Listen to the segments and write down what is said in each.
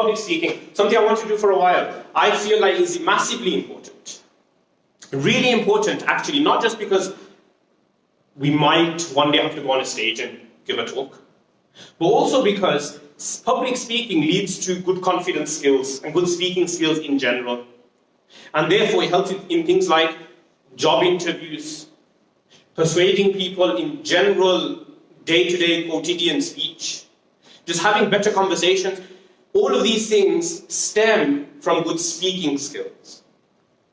public speaking, something I want to do for a while, I feel like is massively important. Really important, actually, not just because we might one day have to go on a stage and give a talk, but also because public speaking leads to good confidence skills and good speaking skills in general. And therefore it helps in things like job interviews, persuading people in general day-to-day quotidian speech, just having better conversations. All of these things stem from good speaking skills.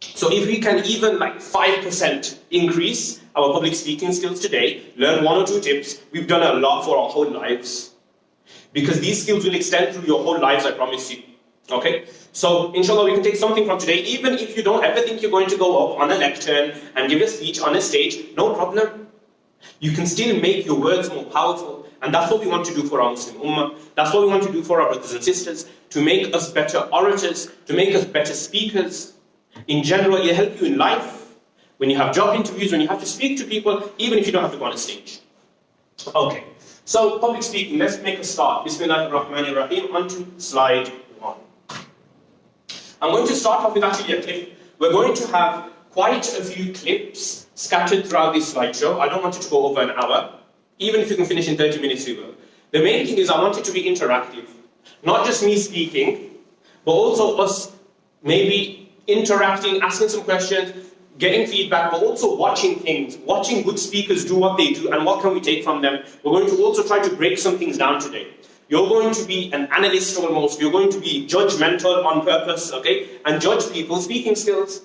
So if we can even 5% increase our public speaking skills today, learn 1 or 2 tips, we've done a lot for our whole lives. Because these skills will extend through your whole lives, I promise you. Okay? So, inshallah, we can take something from today. Even if you don't ever think you're going to go up on a lectern and give a speech on a stage, no problem. You can still make your words more powerful. And that's what we want to do for our Muslim Ummah. That's what we want to do for our brothers and sisters, to make us better orators, to make us better speakers. In general, it'll help you in life. When you have job interviews, when you have to speak to people, even if you don't have to go on a stage. Okay. So, public speaking, let's make a start. Bismillahir-Rahmanir-Rahim, onto slide 1. I'm going to start off with actually a clip. We're going to have quite a few clips scattered throughout this slideshow. I don't want it to go over an hour. Even if you can finish in 30 minutes, you will. The main thing is I want it to be interactive. Not just me speaking, but also us maybe interacting, asking some questions, getting feedback, but also watching things, watching good speakers do what they do, and what can we take from them. We're going to also try to break some things down today. You're going to be an analyst almost, you're going to be judgmental on purpose, okay, and judge people's speaking skills.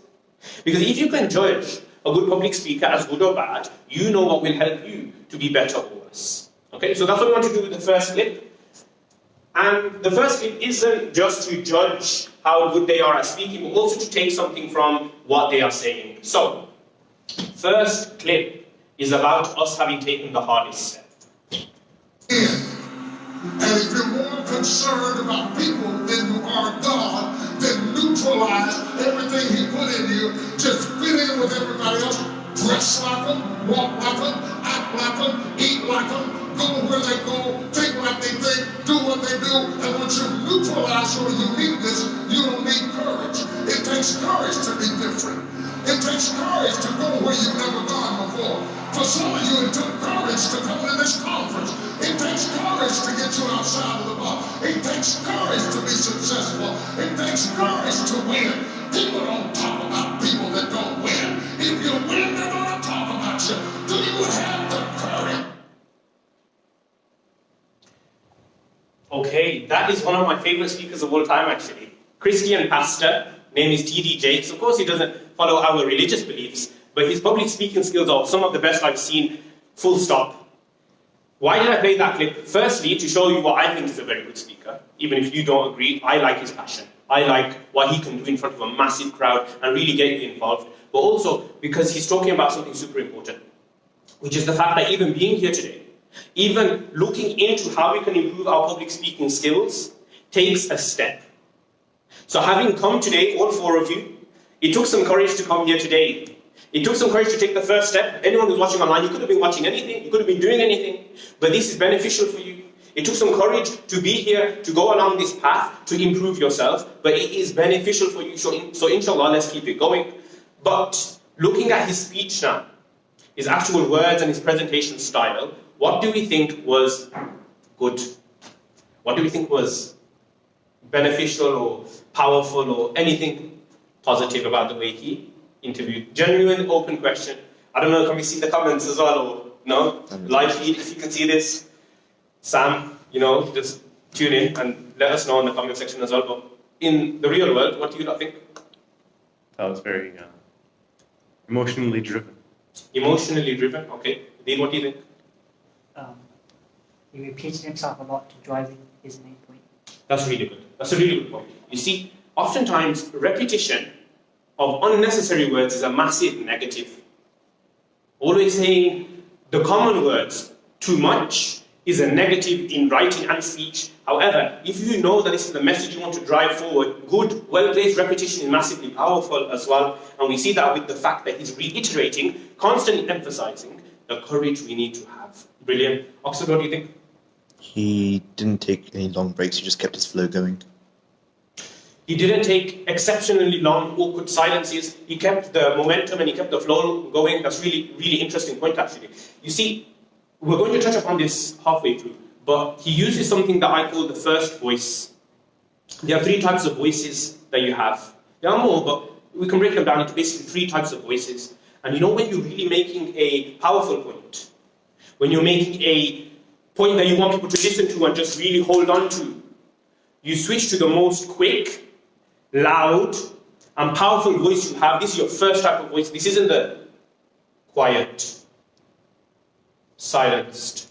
Because if you can judge a good public speaker as good or bad, you know what will help you to be better or worse. Okay, so that's what we want to do with the first clip. And the first clip isn't just to judge how good they are at speaking, but also to take something from what they are saying. So, first clip is about us having taken the hardest step. And if you're more concerned about people than you are God, then neutralize everything He put in you. Just fit in with everybody else. Dress like them, walk like them, act like them, eat like them, go where they go, think like they think, do what they do. And once you neutralize your uniqueness, you don't need courage. It takes courage to be different. It takes courage to go where you've never gone before. For some of you, it took courage to come to this conference. It takes courage to get you outside of the box. It takes courage to be successful. It takes courage to win. People don't talk about people that don't win. If you win, they're going to talk about you. Do you have the courage? Okay, that is one of my favorite speakers of all time, actually. Christian pastor, name is T.D. Jakes. Of course, he doesn't follow our religious beliefs, but his public speaking skills are some of the best I've seen, full stop. Why did I play that clip? Firstly, to show you what I think is a very good speaker. Even if you don't agree, I like his passion. I like what he can do in front of a massive crowd and really get you involved. But also because he's talking about something super important, which is the fact that even being here today, even looking into how we can improve our public speaking skills, takes a step. So having come today, all 4 of you, it took some courage to come here today. It took some courage to take the first step. Anyone who's watching online, you could have been watching anything, you could have been doing anything, but this is beneficial for you. It took some courage to be here, to go along this path, to improve yourself, but it is beneficial for you. So inshallah, let's keep it going. But looking at his speech now, his actual words and his presentation style, what do we think was good? What do we think was beneficial or powerful or anything positive about the way he interviewed? Genuine, open question. I don't know, can we see the comments as well? Or no? Live feed, if you can see this. Sam, just tune in and let us know in the comment section as well. But in the real world, what do you not think? That was very emotionally driven. Emotionally driven, okay. Dean, what do you think? He repeated himself a lot to drive his main point. That's really good. That's a really good point. You see, oftentimes repetition of unnecessary words is a massive negative. Always saying the common words too much is a negative in writing and speech. However, if you know that this is the message you want to drive forward, good, well-placed repetition is massively powerful as well. And we see that with the fact that he's reiterating, constantly emphasizing the courage we need to have. Brilliant. Oxford, what do you think? He didn't take any long breaks, he just kept his flow going. He didn't take exceptionally long, awkward silences. He kept the momentum and he kept the flow going. That's really, really interesting point, actually. You see, we're going to touch upon this halfway through, but he uses something that I call the first voice. There are 3 types of voices that you have. There are more, but we can break them down into basically 3 types of voices. And you know when you're really making a powerful point, when you're making a point that you want people to listen to and just really hold on to, you switch to the most quick, loud, and powerful voice you have. This is your first type of voice. This isn't the quiet, silenced,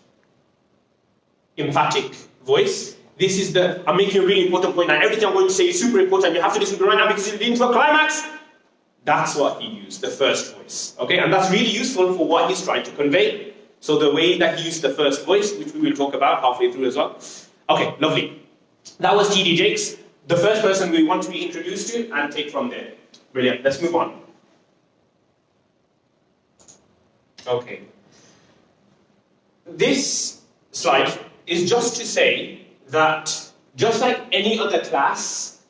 emphatic voice. This is the, I'm making a really important point now. Everything I'm going to say is super important. You have to listen to it right now because it's leading to a climax. That's what he used, the first voice. Okay, and that's really useful for what he's trying to convey. So the way that he used the first voice, which we will talk about halfway through as well. Okay, lovely. That was T.D. Jakes, the first person we want to be introduced to, and take from there. Brilliant, let's move on. Okay. This slide is just to say that just like any other class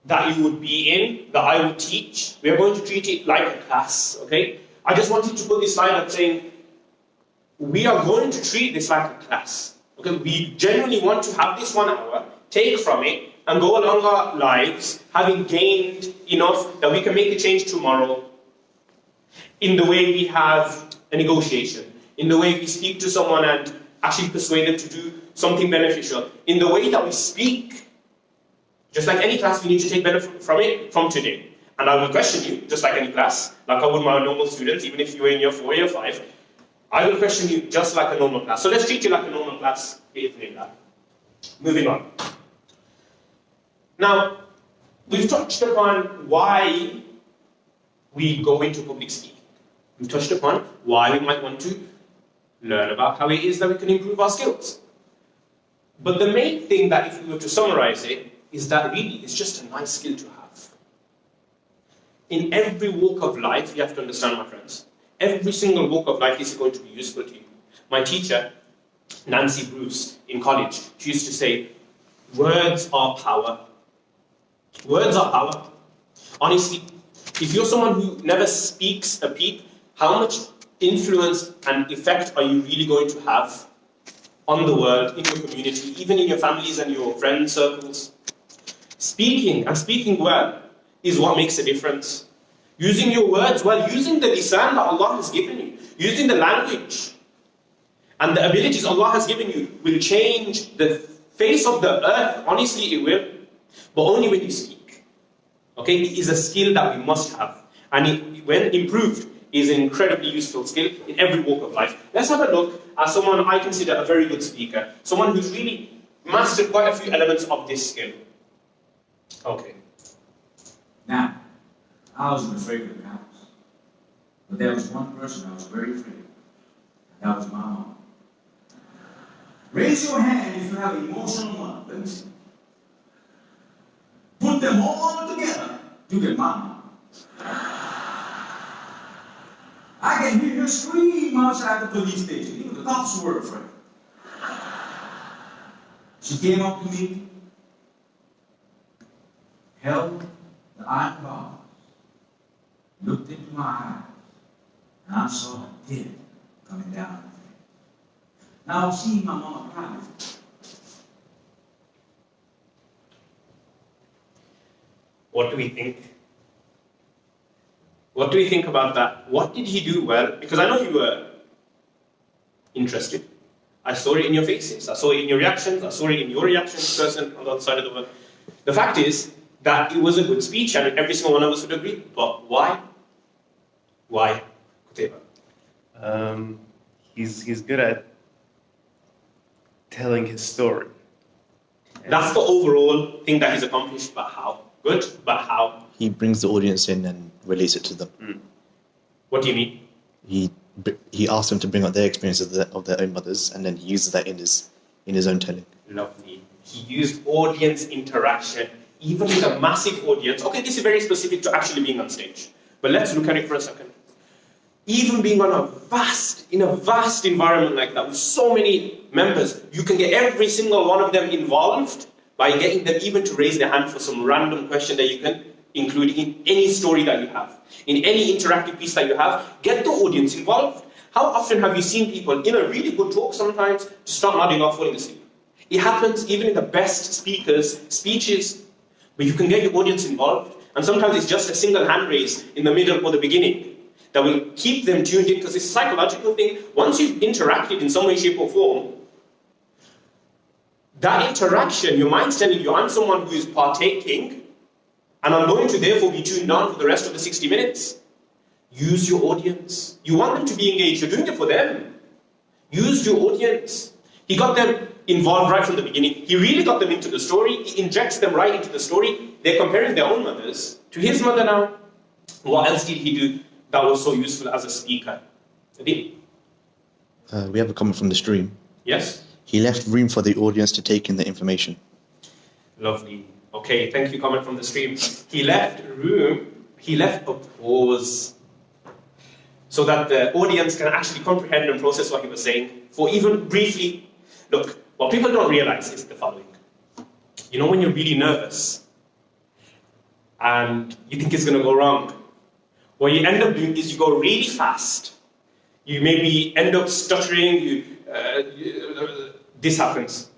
that you would be in, that I would teach, we are going to treat it like a class, okay? I just wanted to put this slide up saying, we are going to treat this like a class. Okay, we genuinely want to have this 1 hour, take from it, and go along our lives, having gained enough that we can make a change tomorrow in the way we have a negotiation, in the way we speak to someone and actually persuade them to do something beneficial, in the way that we speak. Just like any class, we need to take benefit from it from today. And I will question you, just like any class, like I would my normal students, even if you were in year 4, year 5. I will question you just like a normal class. So let's treat you like a normal class. Moving on. Now, we've touched upon why we go into public speaking. We've touched upon why we might want to learn about how it is that we can improve our skills. But the main thing that, if we were to summarize it, is that really it's just a nice skill to have. In every walk of life, you have to understand, my friends, every single walk of life is going to be useful to you. My teacher, Nancy Bruce, in college, she used to say, words are power. Words are power. Honestly, if you're someone who never speaks a peep, how much influence and effect are you really going to have on the world, in your community, even in your families and your friend circles? Speaking, and speaking well, is what makes a difference. Using your words well, using the lisan that Allah has given you, using the language and the abilities Allah has given you will change the face of the earth. Honestly, it will. But only when you speak. Okay, it is a skill that we must have. And it, when improved, is an incredibly useful skill in every walk of life. Let's have a look at someone I consider a very good speaker. Someone who's really mastered quite a few elements of this skill. Okay. Now, I wasn't afraid of the house. But there was one person I was very afraid of. That was my mom. Raise your hand if you have an emotional mom. Let me see. Put them all together, you get my mom. I can hear her scream outside the police station. Even the cops were afraid. She came up to me, held the iron bars, looked into my eyes, and I saw a tear coming down her face. Now, I've seen my mama cry before. What do we think? What do we think about that? What did he do well? Because I know you were interested. I saw it in your faces. I saw it in your reactions. I saw it in your reactions, person on the other side of the world. The fact is that it was a good speech and every single one of us would agree. But why? Why? He's good at telling his story. That's the overall thing that he's accomplished. But how? Good, but how? He brings the audience in and relates it to them. What do you mean? He asks them to bring out their experiences of their own mothers, and then he uses that in his own telling. Lovely. He used audience interaction, even with a massive audience. Okay, this is very specific to actually being on stage. But let's look at it for a second. Even being in a vast environment like that, with so many members, you can get every single one of them involved, by getting them even to raise their hand for some random question that you can include in any story that you have, in any interactive piece that you have. Get the audience involved. How often have you seen people in a really good talk sometimes just start nodding off, falling asleep? It happens even in the best speakers' speeches, but you can get your audience involved, and sometimes it's just a single hand raise in the middle or the beginning that will keep them tuned in, because it's a psychological thing. Once you've interacted in some way, shape or form, that interaction, your mind's telling you, I'm someone who is partaking, and I'm going to therefore be tuned on for the rest of the 60 minutes. Use your audience. You want them to be engaged, you're doing it for them. Use your audience. He got them involved right from the beginning. He really got them into the story. He injects them right into the story. They're comparing their own mothers to his mother now. What else did he do that was so useful as a speaker? We have a comment from the stream. Yes? He left room for the audience to take in the information. Lovely. Okay, thank you, comment from the stream. He left a pause so that the audience can actually comprehend and process what he was saying, for even briefly. Look, what people don't realize is the following. You know when you're really nervous and you think it's going to go wrong? What you end up doing is you go really fast. You maybe end up stuttering. This happens.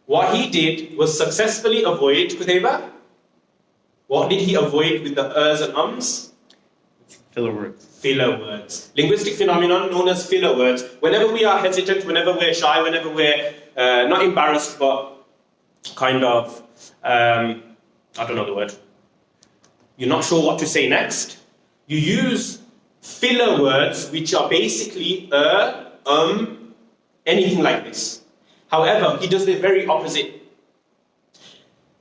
What he did was successfully avoid Qutayba. What did he avoid with the ers and ums? Filler words. Filler words. Linguistic phenomenon known as filler words. Whenever we are hesitant, whenever we're shy, whenever we're not embarrassed, but kind of, I don't know the word. You're not sure what to say next. You use filler words, which are basically anything like this. However, he does the very opposite.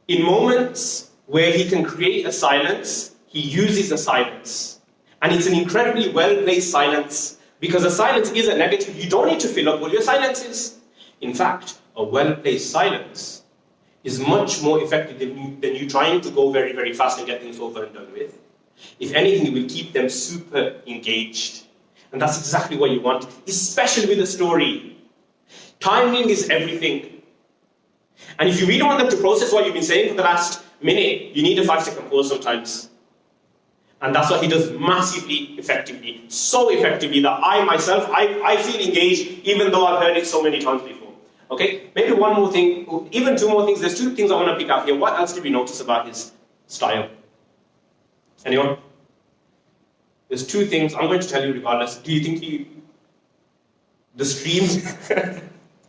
In moments where he can create a silence, he uses a silence. And it's an incredibly well-placed silence, because a silence is a negative. You don't need to fill up all your silences. In fact, a well-placed silence is much more effective than you trying to go very, very fast and get things over and done with. If anything, it will keep them super engaged. And that's exactly what you want, especially with a story. Timing is everything. And if you really want them to process what you've been saying for the last minute, you need a 5-second pause sometimes. And that's what he does massively effectively. So effectively that I myself, I feel engaged even though I've heard it so many times before. Okay? Maybe one more thing, even two more things. There's two things I want to pick up here. What else did we notice about his style? Anyone? There's two things I'm going to tell you regardless. Do you think the stream?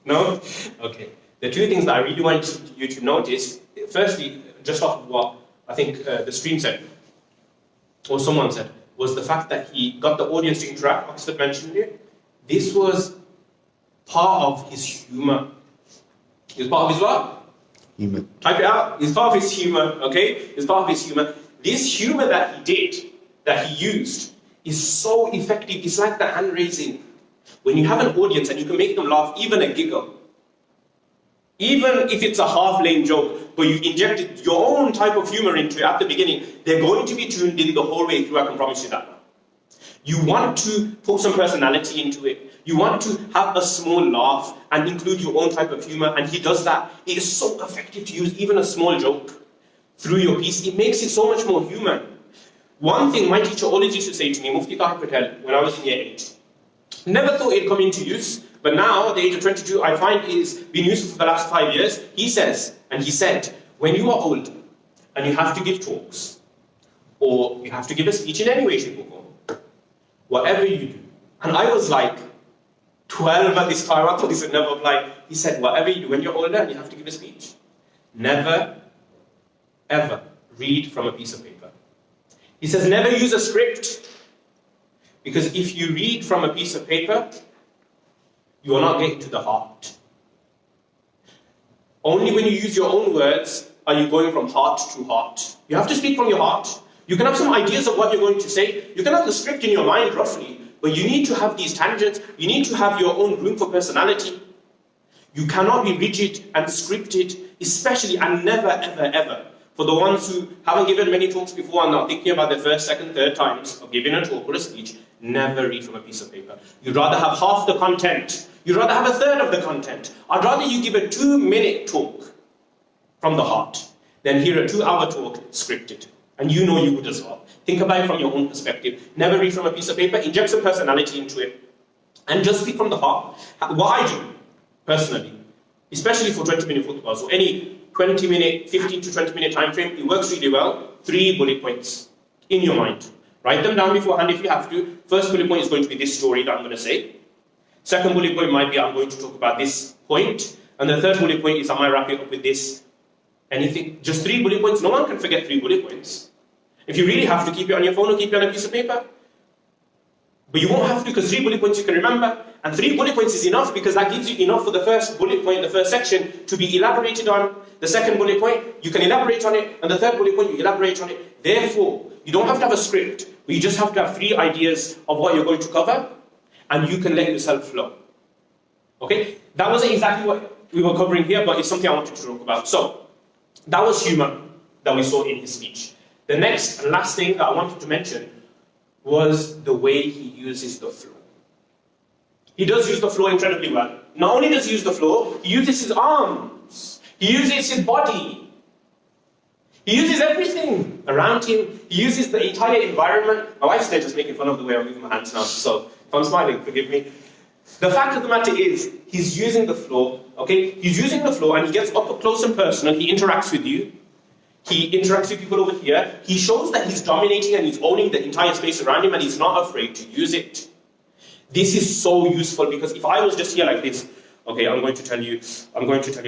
No? Okay. The two things that I really want you to notice, firstly, just off of what I think the stream said, or someone said, was the fact that he got the audience to interact. Oxford mentioned it. This was part of his humour. It was part of his what? Humour. Type it out. It's part of his humour, okay? It's part of his humour. This humour that he did, that he used, is so effective. It's like the hand raising. When you have an audience and you can make them laugh, even a giggle, even if it's a half-lame joke, but you injected your own type of humor into it at the beginning, they're going to be tuned in the whole way through, I can promise you that. You want to put some personality into it. You want to have a small laugh and include your own type of humor, and he does that. It is so effective to use even a small joke through your piece. It makes it so much more human. One thing my teacher always used to say to me, Mufti Tahir Patel, when I was in year 8, never thought it'd come into use, but now, at the age of 22, I find it's been useful for the last 5 years. He says, and he said, when you are old and you have to give talks, or you have to give a speech in any way, shape or form, whatever you do, and I was like 12 at this time, I thought this would never apply. He said, whatever you do when you're older and you have to give a speech, never, ever read from a piece of paper. He says, never use a script, because if you read from a piece of paper, you are not getting to the heart. Only when you use your own words are you going from heart to heart. You have to speak from your heart. You can have some ideas of what you're going to say. You can have the script in your mind roughly, but you need to have these tangents. You need to have your own room for personality. You cannot be rigid and scripted, especially and never, ever, ever. For the ones who haven't given many talks before and are thinking about their first, second, third times of giving a talk or a speech, never read from a piece of paper. You'd rather have half the content. You'd rather have a third of the content. I'd rather you give a 2-minute talk from the heart, then hear a 2-hour talk scripted. And you know you would as well. Think about it from your own perspective. Never read from a piece of paper, inject some personality into it, and just speak from the heart. What I do, personally, especially for 20-minute khutbah, so any 20-minute, 15 to 20-minute time frame, it works really well. 3 bullet points in your mind. Write them down beforehand if you have to. First bullet point is going to be this story that I'm going to say. Second bullet point might be I'm going to talk about this point. And the third bullet point is I might wrap it up with this. Anything. Just 3 bullet points. No one can forget 3 bullet points. If you really have to, keep it on your phone or keep it on a piece of paper. But you won't have to, because 3 bullet points you can remember. And 3 bullet points is enough, because that gives you enough for the first bullet point, the first section, to be elaborated on. The second bullet point, you can elaborate on it. And the third bullet point, you elaborate on it. Therefore, you don't have to have a script, but you just have to have 3 ideas of what you're going to cover, and you can let yourself flow. Okay? That wasn't exactly what we were covering here, but it's something I wanted to talk about. So, that was humor that we saw in his speech. The next and last thing that I wanted to mention was the way he uses the flow. He does use the flow incredibly well. Not only does he use the flow, he uses his arms. He uses his body. He uses everything around him. He uses the entire environment. My wife's there just making fun of the way I'm moving my hands now, so if I'm smiling, forgive me. The fact of the matter is, he's using the flow, okay? He's using the flow, and he gets up close and personal. He interacts with you. He interacts with people over here. He shows that he's dominating and he's owning the entire space around him, and he's not afraid to use it. This is so useful, because if I was just here like this, okay, I'm going to tell you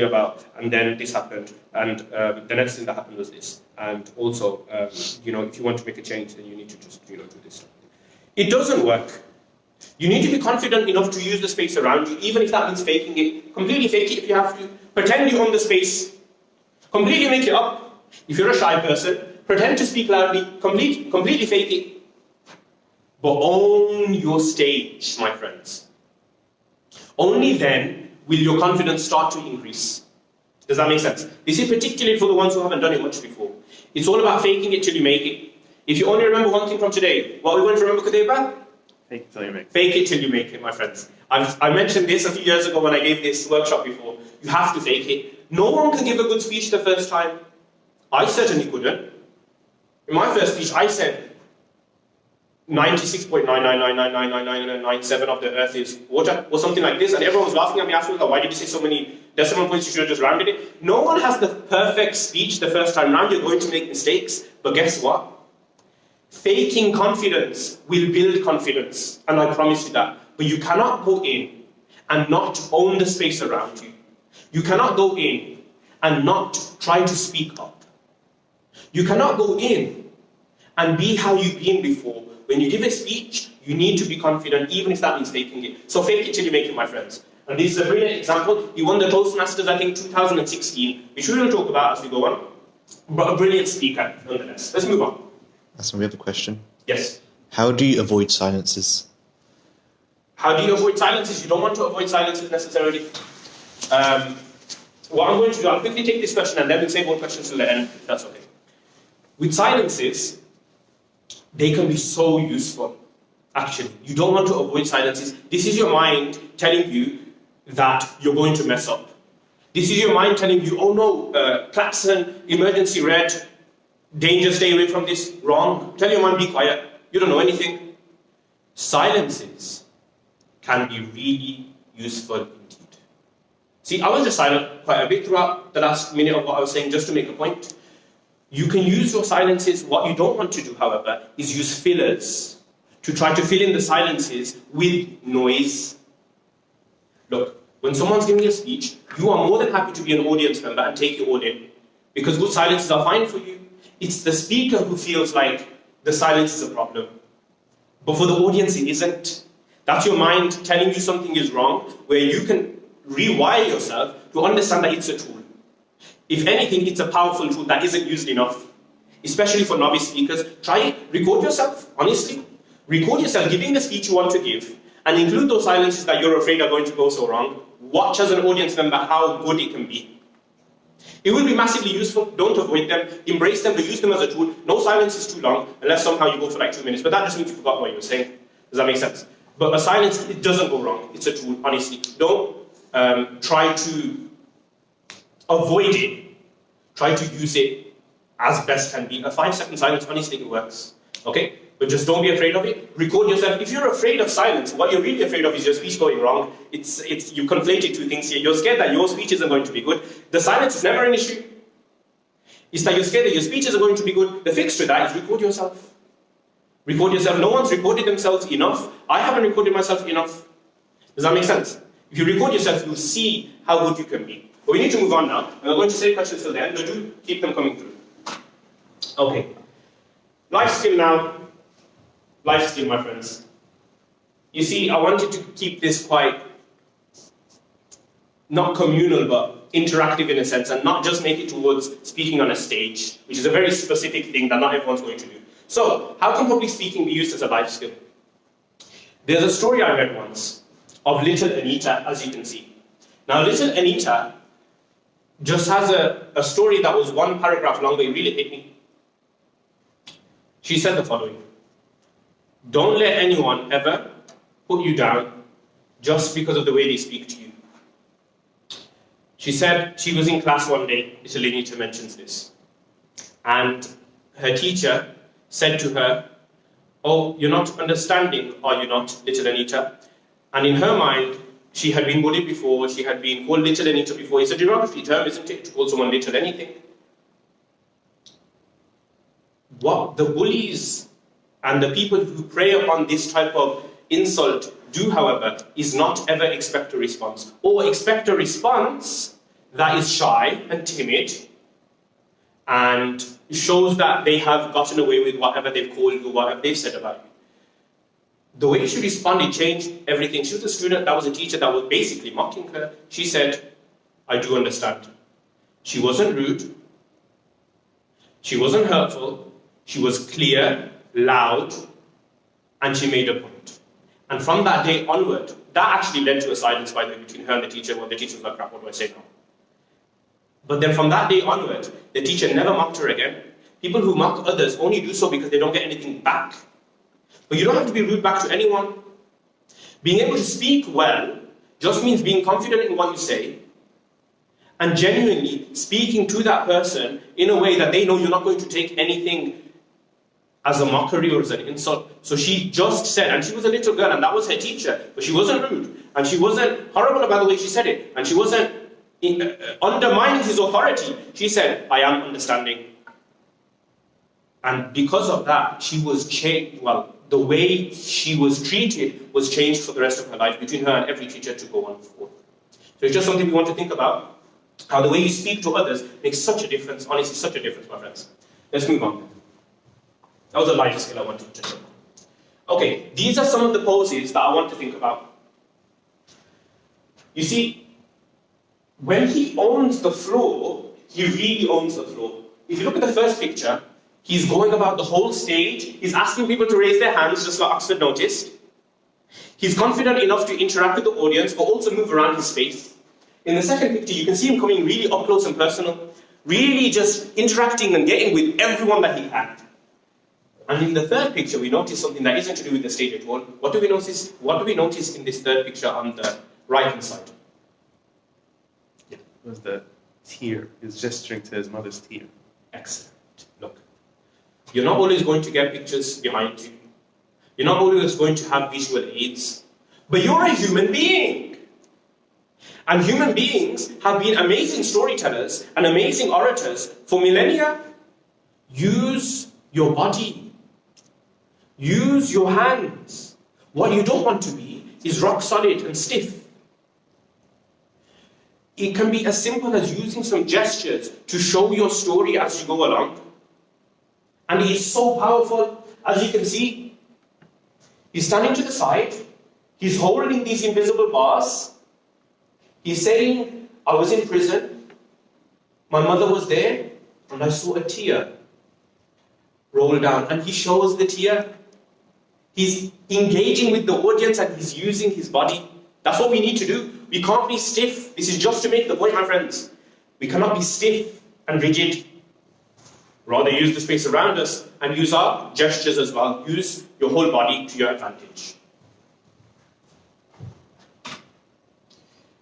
about, and then this happened, and the next thing that happened was this, and also, if you want to make a change, then you need to just, do this. It doesn't work. You need to be confident enough to use the space around you, even if that means faking it. Completely fake it if you have to. Pretend you own the space. Completely make it up. If you're a shy person, pretend to speak loudly. Completely fake it. But own your stage, my friends. Only then will your confidence start to increase. Does that make sense? This is particularly for the ones who haven't done it much before. It's all about faking it till you make it. If you only remember one thing from today, what are we going to remember, Qutayba? Fake it till you make it. Fake it till you make it, my friends. I mentioned this a few years ago when I gave this workshop before. You have to fake it. No one can give a good speech the first time. I certainly couldn't. In my first speech, I said 96.999999997 of the earth is water, or something like this, and everyone was laughing at me afterwards. Why did you say so many decimal points? You should have just rounded it. No one has the perfect speech the first time round. You're going to make mistakes, but guess what? Faking confidence will build confidence, and I promise you that. But you cannot go in and not own the space around you. You cannot go in and not try to speak up. You cannot go in and be how you've been before. When you give a speech, you need to be confident, even if that means faking it. So fake it till you make it, my friends. And this is a brilliant example. He won the Toastmasters, I think, 2016, which we will talk about as we go on. But a brilliant speaker, nonetheless. Let's move on. So we have a question. Yes. How do you avoid silences? How do you avoid silences? You don't want to avoid silences necessarily. What I'm going to do, I'll quickly take this question and then we'll save all questions till the end, if that's okay. With silences, they can be so useful, actually. You don't want to avoid silences. This is your mind telling you that you're going to mess up. This is your mind telling you, oh no, klaxon, emergency red, danger, stay away from this, wrong. Tell your mind, be quiet. You don't know anything. Silences can be really useful indeed. See, I was just silent quite a bit throughout the last minute of what I was saying, just to make a point. You can use your silences. What you don't want to do, however, is use fillers to try to fill in the silences with noise. Look, when someone's giving a speech, you are more than happy to be an audience member and take it all in, because good silences are fine for you. It's the speaker who feels like the silence is a problem. But for the audience, it isn't. That's your mind telling you something is wrong, where you can rewire yourself to understand that it's a tool. If anything, it's a powerful tool that isn't used enough, especially for novice speakers. Try it. Record yourself, honestly. Record yourself giving the speech you want to give, and include those silences that you're afraid are going to go so wrong. Watch as an audience member how good it can be. It will be massively useful. Don't avoid them. Embrace them, but use them as a tool. No silence is too long, unless somehow you go for like 2 minutes. But that just means you forgot what you were saying. Does that make sense? But a silence, it doesn't go wrong. It's a tool, honestly. Don't try to avoid it. try to use it as best can be. A 5-second silence, honestly, it works. Okay? But just don't be afraid of it. Record yourself. If you're afraid of silence, what you're really afraid of is your speech going wrong. You conflated two things here. You're scared that your speech isn't going to be good. The silence is never an issue. It's that you're scared that your speech isn't going to be good. The fix to that is record yourself. Record yourself. No one's recorded themselves enough. I haven't recorded myself enough. Does that make sense? If you record yourself, you'll see how good you can be. But we need to move on now. And I'm going to save questions till the end, but do keep them coming through. Okay. Life skill now. Life skill, my friends. You see, I wanted to keep this quite, not communal, but interactive in a sense, and not just make it towards speaking on a stage, which is a very specific thing that not everyone's going to do. So, how can public speaking be used as a life skill? There's a story I read once of little Anita, as you can see. Now, little Anita just has a story that was one paragraph long, but it really hit me. She said the following: don't let anyone ever put you down just because of the way they speak to you. She said she was in class one day, little Anita mentions this, and her teacher said to her, "Oh, you're not understanding, are you not, little Anita?" And in her mind, she had been bullied before, she had been called little Anita before. It's a derogatory term, isn't it, to call someone little anything? What the bullies and the people who prey upon this type of insult do, however, is not ever expect a response, or expect a response that is shy and timid and shows that they have gotten away with whatever they've called you, whatever they've said about you. The way she responded changed everything. She was a student, that was a teacher that was basically mocking her. She said, "I do understand." She wasn't rude. She wasn't hurtful. She was clear, loud, and she made a point. And from that day onward, that actually led to a silence, by the way, between her and the teacher. Well, the teacher was like, "Crap, what do I say now?" But then from that day onward, the teacher never mocked her again. People who mock others only do so because they don't get anything back. But you don't have to be rude back to anyone. Being able to speak well just means being confident in what you say and genuinely speaking to that person in a way that they know you're not going to take anything as a mockery or as an insult. So she just said, and she was a little girl and that was her teacher, but she wasn't rude and she wasn't horrible about the way she said it and she wasn't undermining his authority. She said, "I am understanding." And because of that, she was changed. Well, the way she was treated was changed for the rest of her life between her and every teacher to go on forth. So it's just something we want to think about. How the way you speak to others makes such a difference. Honestly, such a difference, my friends. Let's move on. That was a life skill I wanted to show. Okay, these are some of the poses that I want to think about. You see, when he owns the floor, he really owns the floor. If you look at the first picture, he's going about the whole stage. He's asking people to raise their hands, just like Oxford noticed. He's confident enough to interact with the audience, but also move around his space. In the second picture, you can see him coming really up close and personal, really just interacting and getting with everyone that he had. And in the third picture, we notice something that isn't to do with the stage at all. What do we notice? What do we notice in this third picture on the right-hand side? Yeah, it was the tear. He was gesturing to his mother's tear. Excellent. Look, you're not always going to get pictures behind you. You're not always going to have visual aids. But you're a human being. And human beings have been amazing storytellers and amazing orators for millennia. Use your body. Use your hands. What you don't want to be is rock solid and stiff. It can be as simple as using some gestures to show your story as you go along. And it is so powerful. As you can see, he's standing to the side. He's holding these invisible bars. He's saying, "I was in prison. My mother was there, and I saw a tear roll down." And he shows the tear. He's engaging with the audience and he's using his body. That's what we need to do. We can't be stiff. This is just to make the point, my friends. We cannot be stiff and rigid. Rather, use the space around us and use our gestures as well. Use your whole body to your advantage.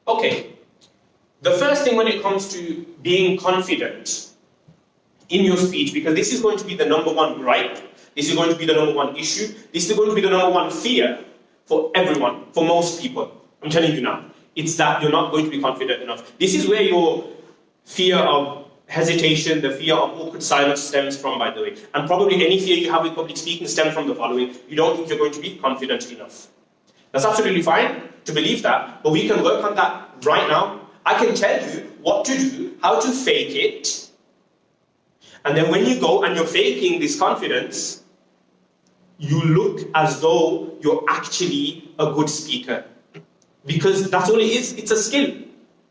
Okay. The first thing when it comes to being confident in your speech, because this is going to be the number one gripe, this is going to be the number one issue, this is going to be the number one fear for everyone, for most people. I'm telling you now. It's that you're not going to be confident enough. This is where your fear of hesitation, the fear of awkward silence stems from, by the way. And probably any fear you have with public speaking stems from the following. You don't think you're going to be confident enough. That's absolutely fine to believe that, but we can work on that right now. I can tell you what to do, how to fake it. And then when you go and you're faking this confidence, you look as though you're actually a good speaker. Because that's all it is. It's a skill.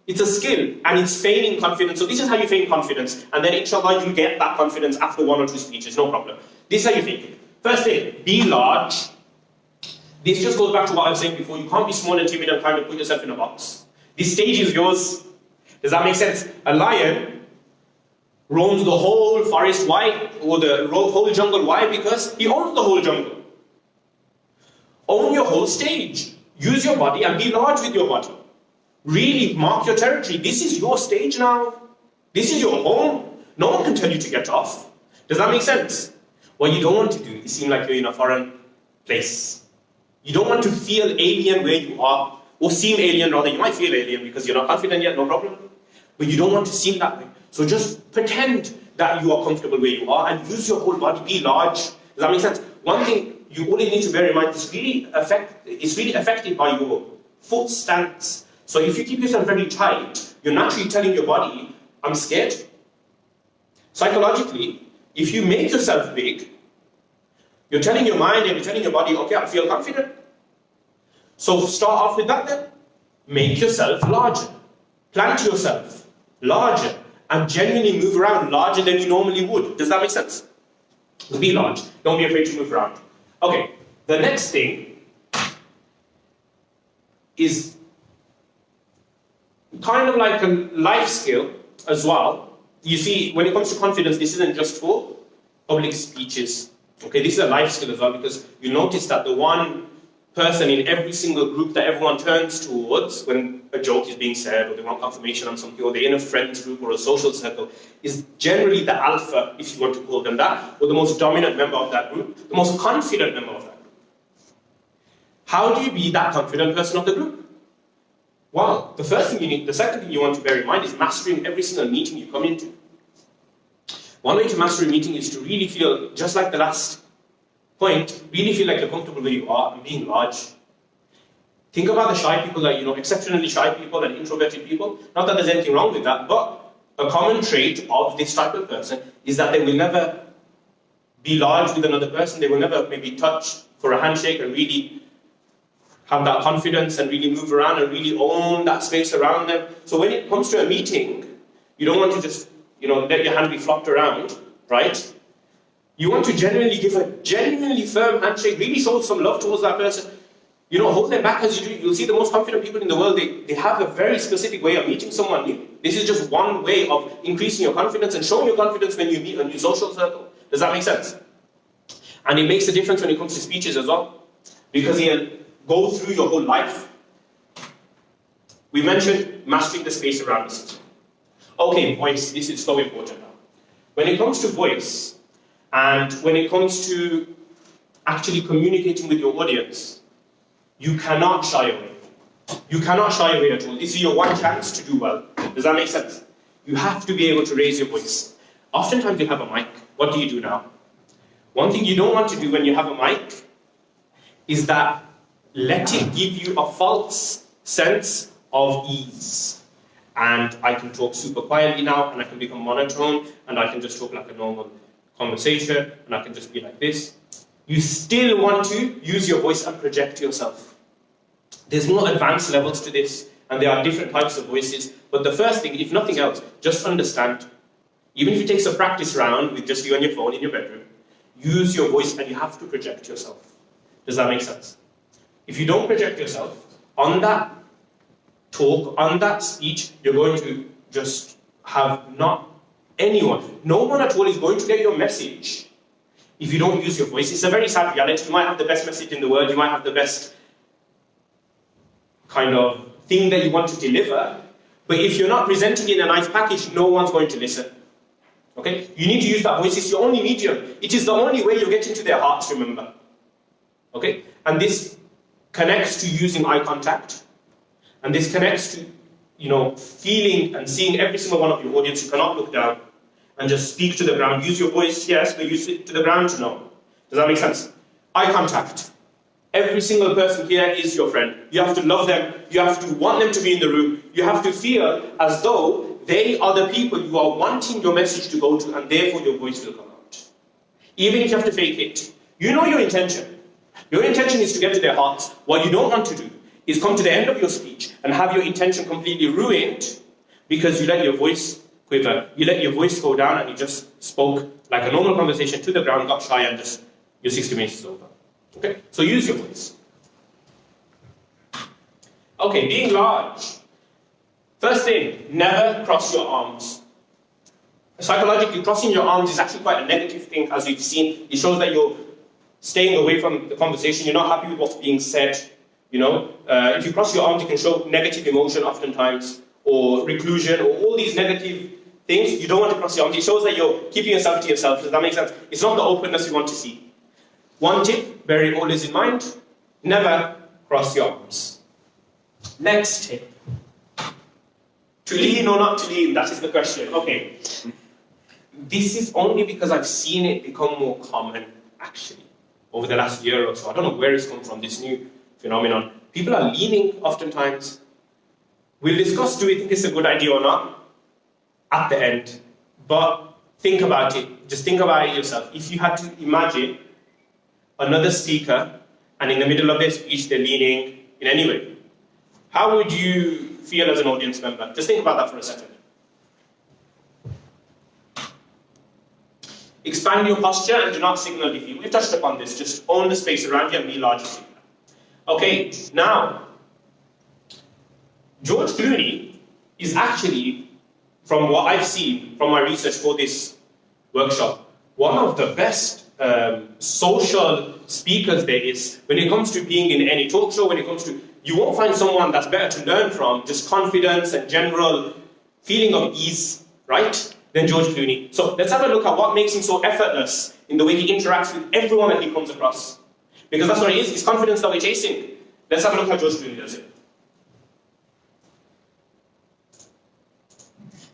It's a skill. And it's feigning confidence. So this is how you feign confidence. And then inshallah you'll get that confidence after one or two speeches. No problem. This is how you fake it. First thing, be large. This just goes back to what I was saying before. You can't be small and timid and kind of put yourself in a box. This stage is yours. Does that make sense? A lion roams the whole forest. Why? Or the whole jungle. Why? Because he owns the whole jungle. Own your whole stage. Use your body and be large with your body. Really mark your territory. This is your stage now. This is your home. No one can tell you to get off. Does that make sense? What you don't want to do is seem like you're in a foreign place. You don't want to feel alien where you are, or seem alien rather. You might feel alien because you're not confident yet, no problem. But you don't want to seem that way. So just pretend that you are comfortable where you are and use your whole body, be large. Does that make sense? One thing you only need to bear in mind is it's really affected by your foot stance. So if you keep yourself very tight, you're naturally telling your body, I'm scared. Psychologically, if you make yourself big, you're telling your mind and you're telling your body, okay, I feel confident. So start off with that then. Make yourself larger. Plant yourself larger and genuinely move around larger than you normally would. Does that make sense? Be large. Don't be afraid to move around. Okay, the next thing is kind of like a life skill as well. You see, when it comes to confidence, this isn't just for public speeches. Okay, this is a life skill as well, because you notice that the one person in every single group that everyone turns towards when a joke is being said, or they want confirmation on something, or they're in a friends group or a social circle, is generally the alpha, if you want to call them that, or the most dominant member of that group, the most confident member of that group. How do you be that confident person of the group? Well, the second thing you want to bear in mind is mastering every single meeting you come into. One way to master a meeting is to really feel, just like the last point, really feel like you're comfortable where you are and being large. Think about the shy people, like, exceptionally shy people and introverted people. Not that there's anything wrong with that, but a common trait of this type of person is that they will never be large with another person. They will never maybe touch for a handshake and really have that confidence and really move around and really own that space around them. So when it comes to a meeting, you don't want to just, let your hand be flopped around, right? You want to genuinely give a genuinely firm handshake, really show some love towards that person. Hold them back as you do. You'll see the most confident people in the world, they have a very specific way of meeting someone new. This is just one way of increasing your confidence and showing your confidence when you meet a new social circle. Does that make sense? And it makes a difference when it comes to speeches as well, because you'll go through your whole life. We mentioned mastering the space around us. Okay, voice. This is so important now. When it comes to voice, and when it comes to actually communicating with your audience, you cannot shy away. You cannot shy away at all. This is your one chance to do well. Does that make sense? You have to be able to raise your voice. Oftentimes you have a mic. What do you do now? One thing you don't want to do when you have a mic is that let it give you a false sense of ease. And I can talk super quietly now, and I can become monotone, and I can just talk like a normal conversation, and I can just be like this. You still want to use your voice and project yourself. There's more advanced levels to this, and there are different types of voices. But the first thing, if nothing else, just understand. Even if it takes a practice round with just you and your phone in your bedroom, use your voice, and you have to project yourself. Does that make sense? If you don't project yourself on that talk, on that speech, you're going to just have no one at all is going to get your message if you don't use your voice. It's a very sad reality. You might have the best message in the world, you might have the best kind of thing that you want to deliver, but if you're not presenting it in a nice package, no one's going to listen. Okay? You need to use that voice. It's your only medium. It is the only way you get into their hearts, remember. Okay? And this connects to using eye contact. And this connects to, feeling and seeing every single one of your audience. You cannot look down and just speak to the ground. Use your voice, yes, but use it to the ground, no. Does that make sense? Eye contact. Every single person here is your friend. You have to love them. You have to want them to be in the room. You have to feel as though they are the people you are wanting your message to go to, and therefore your voice will come out. Even if you have to fake it. You know your intention. Your intention is to get to their hearts. What you don't want to do is come to the end of your speech and have your intention completely ruined because you let your voice quiver. You let your voice go down and you just spoke like a normal conversation to the ground, got shy, and just your 60 minutes is over. Okay? So use your voice. Okay, being large. First thing, never cross your arms. Psychologically, crossing your arms is actually quite a negative thing, as we've seen. It shows that you're staying away from the conversation, you're not happy with what's being said. If you cross your arms, you can show negative emotion oftentimes, or reclusion, or all these negative things. You don't want to cross your arms. It shows that you're keeping yourself to yourself. Does that make sense? It's not the openness you want to see. One tip, bear it always in mind, never cross your arms. Next tip. To lean or not to lean, that is the question. Okay. This is only because I've seen it become more common, actually, over the last year or so. I don't know where it's come from, this new phenomenon. People are leaning oftentimes. We'll discuss, do we think it's a good idea or not, at the end. But think about it. Just think about it yourself. If you had to imagine another speaker, and in the middle of their speech they're leaning in any way, how would you feel as an audience member? Just think about that for a second. Expand your posture and do not signal defeat. We've touched upon this. Just own the space around you and be large. Okay, now, George Clooney is actually, from what I've seen from my research for this workshop, one of the best social speakers there is. When it comes to being in any talk show, you won't find someone that's better to learn from, just confidence and general feeling of ease, right, than George Clooney. So let's have a look at what makes him so effortless in the way he interacts with everyone that he comes across. Because that's what it is, it's confidence that we're chasing. Let's have a look at how George Clooney does it.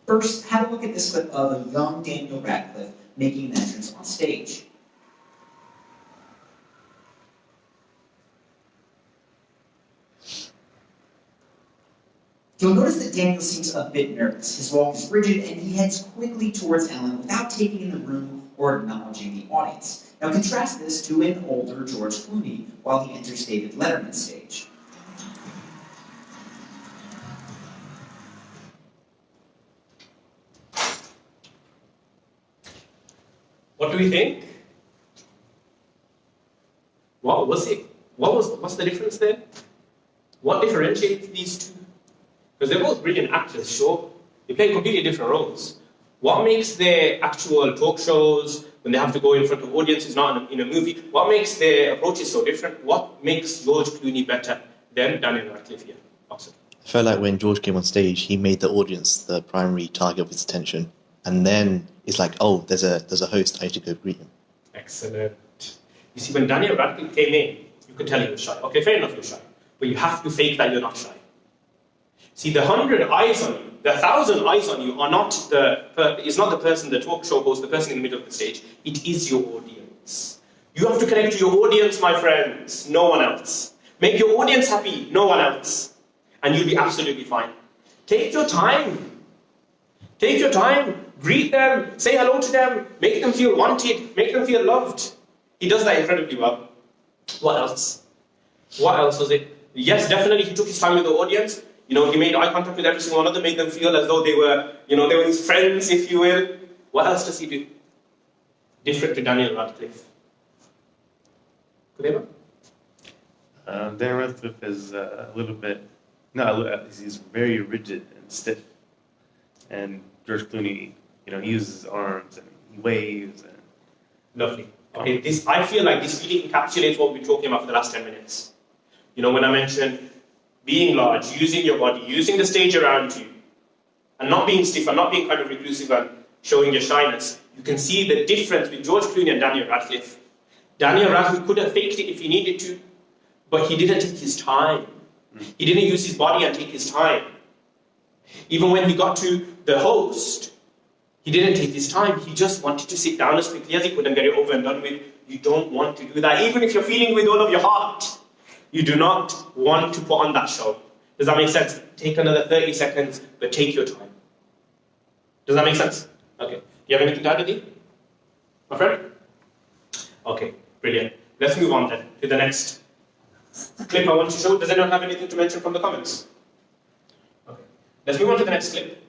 First, have a look at this clip of a young Daniel Radcliffe making an entrance on stage. You'll notice that Daniel seems a bit nervous. His walk is rigid, and he heads quickly towards Ellen without taking in the room or acknowledging the audience. Now contrast this to an older George Clooney while he enters David Letterman's stage. What do we think? What was it? What's the difference there? What differentiates these two? Because they're both brilliant actors, sure. They play completely different roles. What makes their actual talk shows, when they have to go in front of audiences, not in a movie, what makes their approaches so different? What makes George Clooney better than Daniel Radcliffe here? Oxford. I felt like when George came on stage, he made the audience the primary target of his attention. And then it's like, oh, there's a host, I need to go greet him. Excellent. You see, when Daniel Radcliffe came in, you could tell he was shy. Okay, fair enough, you're shy. But you have to fake that you're not shy. See, the 100 eyes on you, the 1,000 eyes on you are not it's not the person, the talk show host, the person in the middle of the stage. It is your audience. You have to connect to your audience, my friends, no one else. Make your audience happy, no one else. And you'll be absolutely fine. Take your time. Take your time. Greet them. Say hello to them. Make them feel wanted. Make them feel loved. He does that incredibly well. What else? What else was it? Yes, definitely he took his time with the audience. He made eye contact with every single one of them, made them feel as though they were, they were his friends, if you will. What else does he do? Different to Daniel Radcliffe. Kuleba? Daniel Radcliffe is a little bit, he's very rigid and stiff. And George Clooney, he uses his arms and he waves. And lovely. Okay, I feel like this really encapsulates what we've been talking about for the last 10 minutes. When I mentioned being large, using your body, using the stage around you, and not being stiff and not being kind of reclusive and showing your shyness, you can see the difference with George Clooney and Daniel Radcliffe. Daniel Radcliffe could have faked it if he needed to, but he didn't take his time. He didn't use his body and take his time. Even when he got to the host, he didn't take his time. He just wanted to sit down as quickly as he could and get it over and done with. You don't want to do that. Even if you're feeling with all of your heart, you do not want to put on that show. Does that make sense? Take another 30 seconds, but take your time. Does that make sense? Okay. You have anything to add, Adi? My friend? Okay, brilliant. Let's move on then to the next clip I want to show. Does anyone have anything to mention from the comments? Okay. Let's move on to the next clip.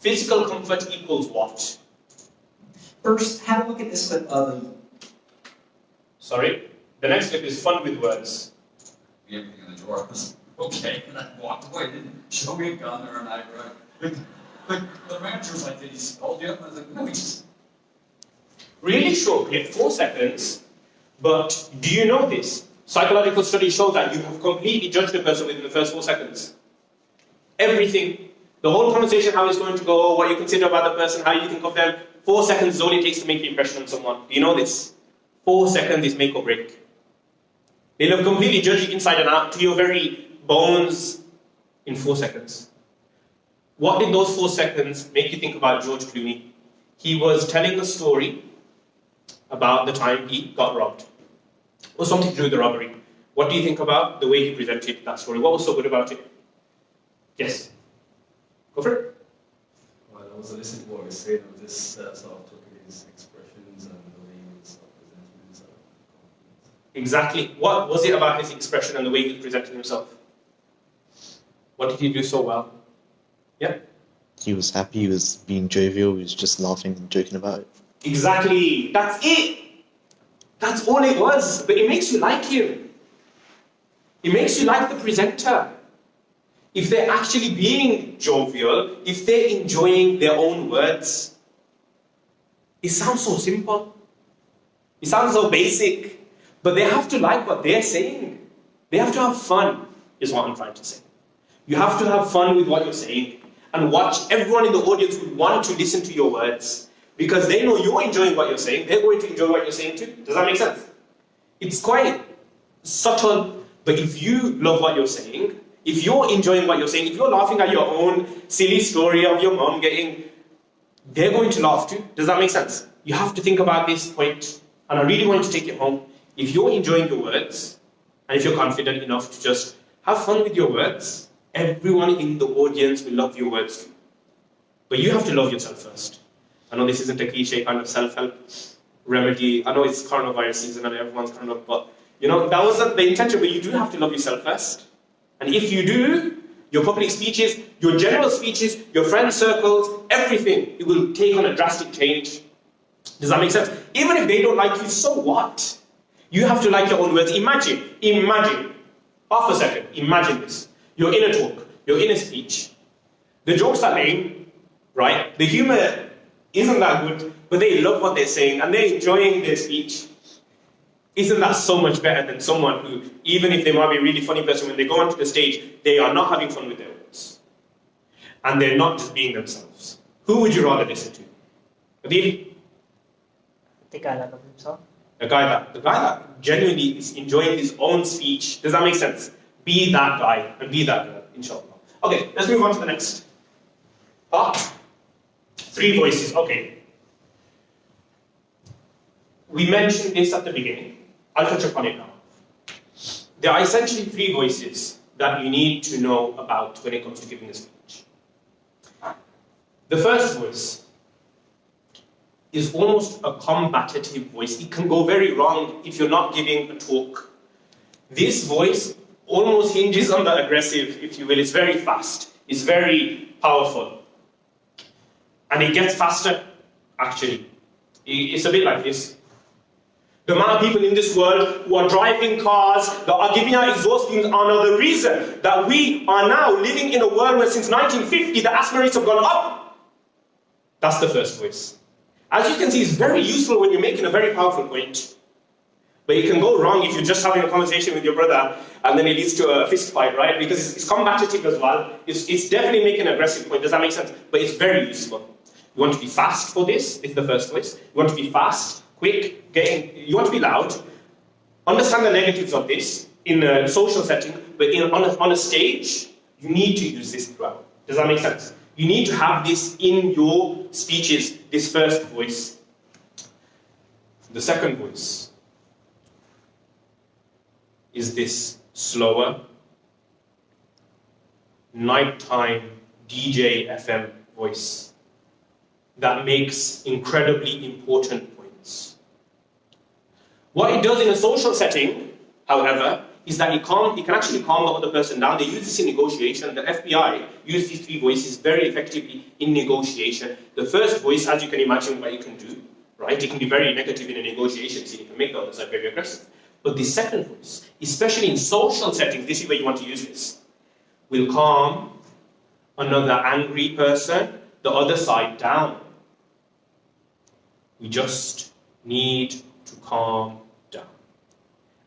Physical comfort equals what? First, have a look at this clip of Sorry? The next clip is fun with words. Everything in the drawer was okay, and I walked away. Didn't show me a gun or a knife. Right? The manager was like, "Did he scold you?" I was like, "No, he just." Really short clip, 4 seconds. But do you know this? Psychological studies show that you have completely judged a person within the first 4 seconds. Everything. The whole conversation, how it's going to go, what you consider about the person, how you think of them. 4 seconds is all it takes to make an impression on someone. Do you know this? 4 seconds is make or break. They'll have completely judged you inside and out to your very bones in 4 seconds. What did those 4 seconds make you think about George Clooney? He was telling a story about the time he got robbed, or something to do with the robbery. What do you think about the way he presented that story? What was so good about it? Yes? Go for it. Well, I was listening to what he said, I just sort of took his expressions and the way he was presenting himself. Exactly. What was it about his expression and the way he presented himself? What did he do so well? Yeah? He was happy, he was being jovial, he was just laughing and joking about it. Exactly. That's it. That's all it was. But it makes you like him. It makes you like the presenter. If they're actually being jovial, if they're enjoying their own words. It sounds so simple. It sounds so basic. But they have to like what they're saying. They have to have fun, is what I'm trying to say. You have to have fun with what you're saying. And watch everyone in the audience would want to listen to your words. Because they know you're enjoying what you're saying, they're going to enjoy what you're saying too. Does that make sense? It's quite subtle, but if you love what you're saying, if you're enjoying what you're saying, if you're laughing at your own silly story of your mom getting, they're going to laugh too. Does that make sense? You have to think about this point, and I really want you to take it home. If you're enjoying your words, and if you're confident enough to just have fun with your words, everyone in the audience will love your words too. But you have to love yourself first. I know this isn't a cliche kind of self-help remedy. I know it's coronavirus season and everyone's kind of, but you know, that wasn't the intention, but you do have to love yourself first. And if you do, your public speeches, your general speeches, your friend circles, everything, it will take on a drastic change. Does that make sense? Even if they don't like you, so what? You have to like your own words. Imagine, half a second, imagine this. You're in a talk, you're in a speech. The jokes are lame, right? The humor isn't that good, but they love what they're saying and they're enjoying their speech. Isn't that so much better than someone who, even if they might be a really funny person, when they go onto the stage, they are not having fun with their words. And they're not just being themselves. Who would you rather listen to? Adil? The guy that loves himself. The guy that genuinely is enjoying his own speech. Does that make sense? Be that guy and be that girl, inshallah. Okay, let's move on to the next part. 3 voices, okay. We mentioned this at the beginning. I'll touch upon it now. There are essentially 3 voices that you need to know about when it comes to giving a speech. The first voice is almost a combative voice. It can go very wrong if you're not giving a talk. This voice almost hinges on the aggressive, if you will. It's very fast. It's very powerful. And it gets faster, actually. It's a bit like this. The amount of people in this world who are driving cars, that are giving out exhaust fumes, are now the reason that we are now living in a world where since 1950 the asthma rates have gone up. That's the first voice. As you can see, it's very useful when you're making a very powerful point. But it can go wrong if you're just having a conversation with your brother and then it leads to a fist fight, right? Because it's combative as well. It's definitely making an aggressive point. Does that make sense? But it's very useful. You want to be fast for this. This is the first voice. You want to be fast, quick, you want to be loud. Understand the negatives of this in a social setting, but on a stage, you need to use this throughout. Does that make sense? You need to have this in your speeches, this first voice. The second voice is this slower, nighttime DJ FM voice that makes incredibly important points. What it does in a social setting, however, is that it can actually calm the other person down. They use this in negotiation. The FBI use these three voices very effectively in negotiation. The first voice, as you can imagine what you can do, right? It can be very negative in a negotiation scene. It can make the other side very aggressive. But the second voice, especially in social settings, this is where you want to use this, will calm another angry person, the other side down. We just need to calm down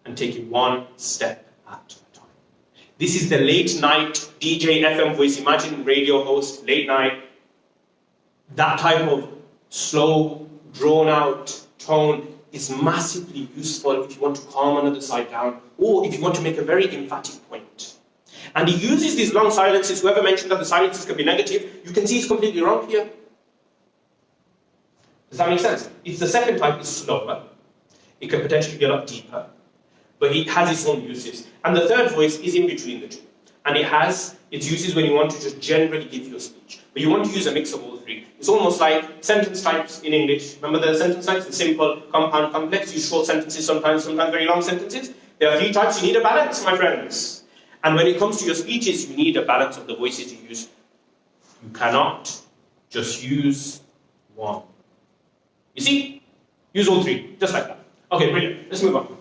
and take it one step at a time. This is the late night DJ FM voice. Imagine radio host, late night. That type of slow, drawn out tone is massively useful if you want to calm another side down or if you want to make a very emphatic point. And he uses these long silences. Whoever mentioned that the silences can be negative, you can see it's completely wrong here. Does that make sense? It's the second type, is slower. It can potentially be a lot deeper, but it has its own uses. And the third voice is in between the two. And it has its uses when you want to just generally give your speech. But you want to use a mix of all three. It's almost like sentence types in English. Remember the sentence types? The simple, compound, complex. Use short sentences sometimes very long sentences. There are three types. You need a balance, my friends. And when it comes to your speeches, you need a balance of the voices you use. You cannot just use one. You see? Use all three, just like that. Okay, brilliant. Let's move on.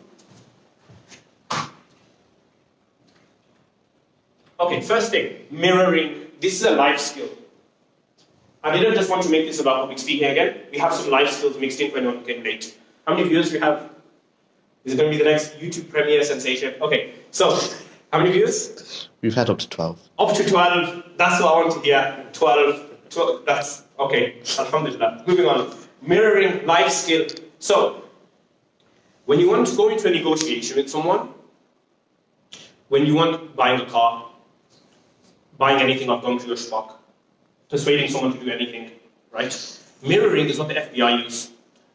Okay, first thing, mirroring. This is a life skill. I didn't just want to make this about public speaking again. We have some life skills mixed in when you're getting late. How many viewers do we have? Is it going to be the next YouTube premiere sensation? Okay, so, how many viewers? We've had up to 12. Up to 12. That's what I want to hear. 12. That's, okay. Alhamdulillah. Moving on. Mirroring life skill. So, when you want to go into a negotiation with someone, when you want buying a car, buying anything off Gumtree or Spock, persuading someone to do anything, right? Mirroring is what the FBI use.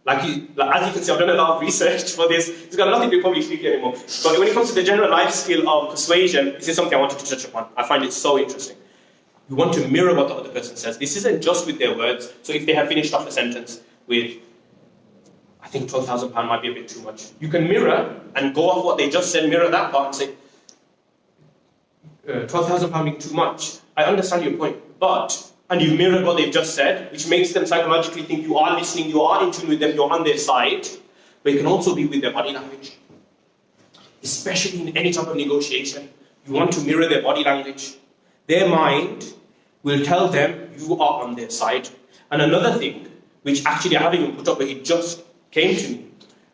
As you can see, I've done a lot of research for this. It's got nothing to do with public speaking anymore. But when it comes to the general life skill of persuasion, this is something I wanted to touch upon. I find it so interesting. You want to mirror what the other person says. This isn't just with their words. So if they have finished off a sentence with, I think £12,000 might be a bit too much. You can mirror and go off what they just said, mirror that part and say, £12,000 being too much. I understand your point, and you mirror what they've just said, which makes them psychologically think you are listening, you are in tune with them, you're on their side, but it can also be with their body language. Especially in any type of negotiation, you want to mirror their body language. Their mind will tell them you are on their side. And another thing, which actually I haven't even put up, but it just came to me,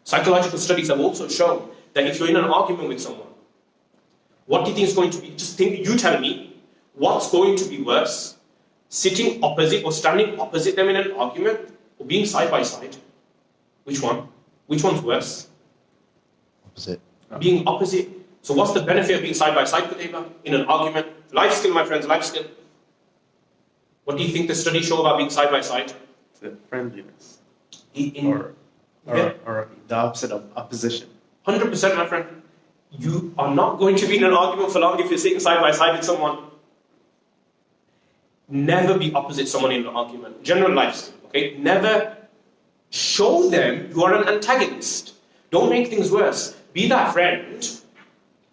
psychological studies have also shown that if you're in an argument with someone, what do you think is going to be, you tell me, what's going to be worse? Sitting opposite or standing opposite them in an argument or being side by side? Which one? Which one's worse? Opposite. Being opposite. So what's the benefit of being side by side, Qutayba, in an argument? Life skill, my friends, life skill. What do you think the studies show about being side by side? The friendliness. Or the opposite of opposition. 100%, my friend. You are not going to be in an argument for long if you're sitting side by side with someone. Never be opposite someone in an argument. General life skill, okay? Never show them you are an antagonist. Don't make things worse. Be that friend,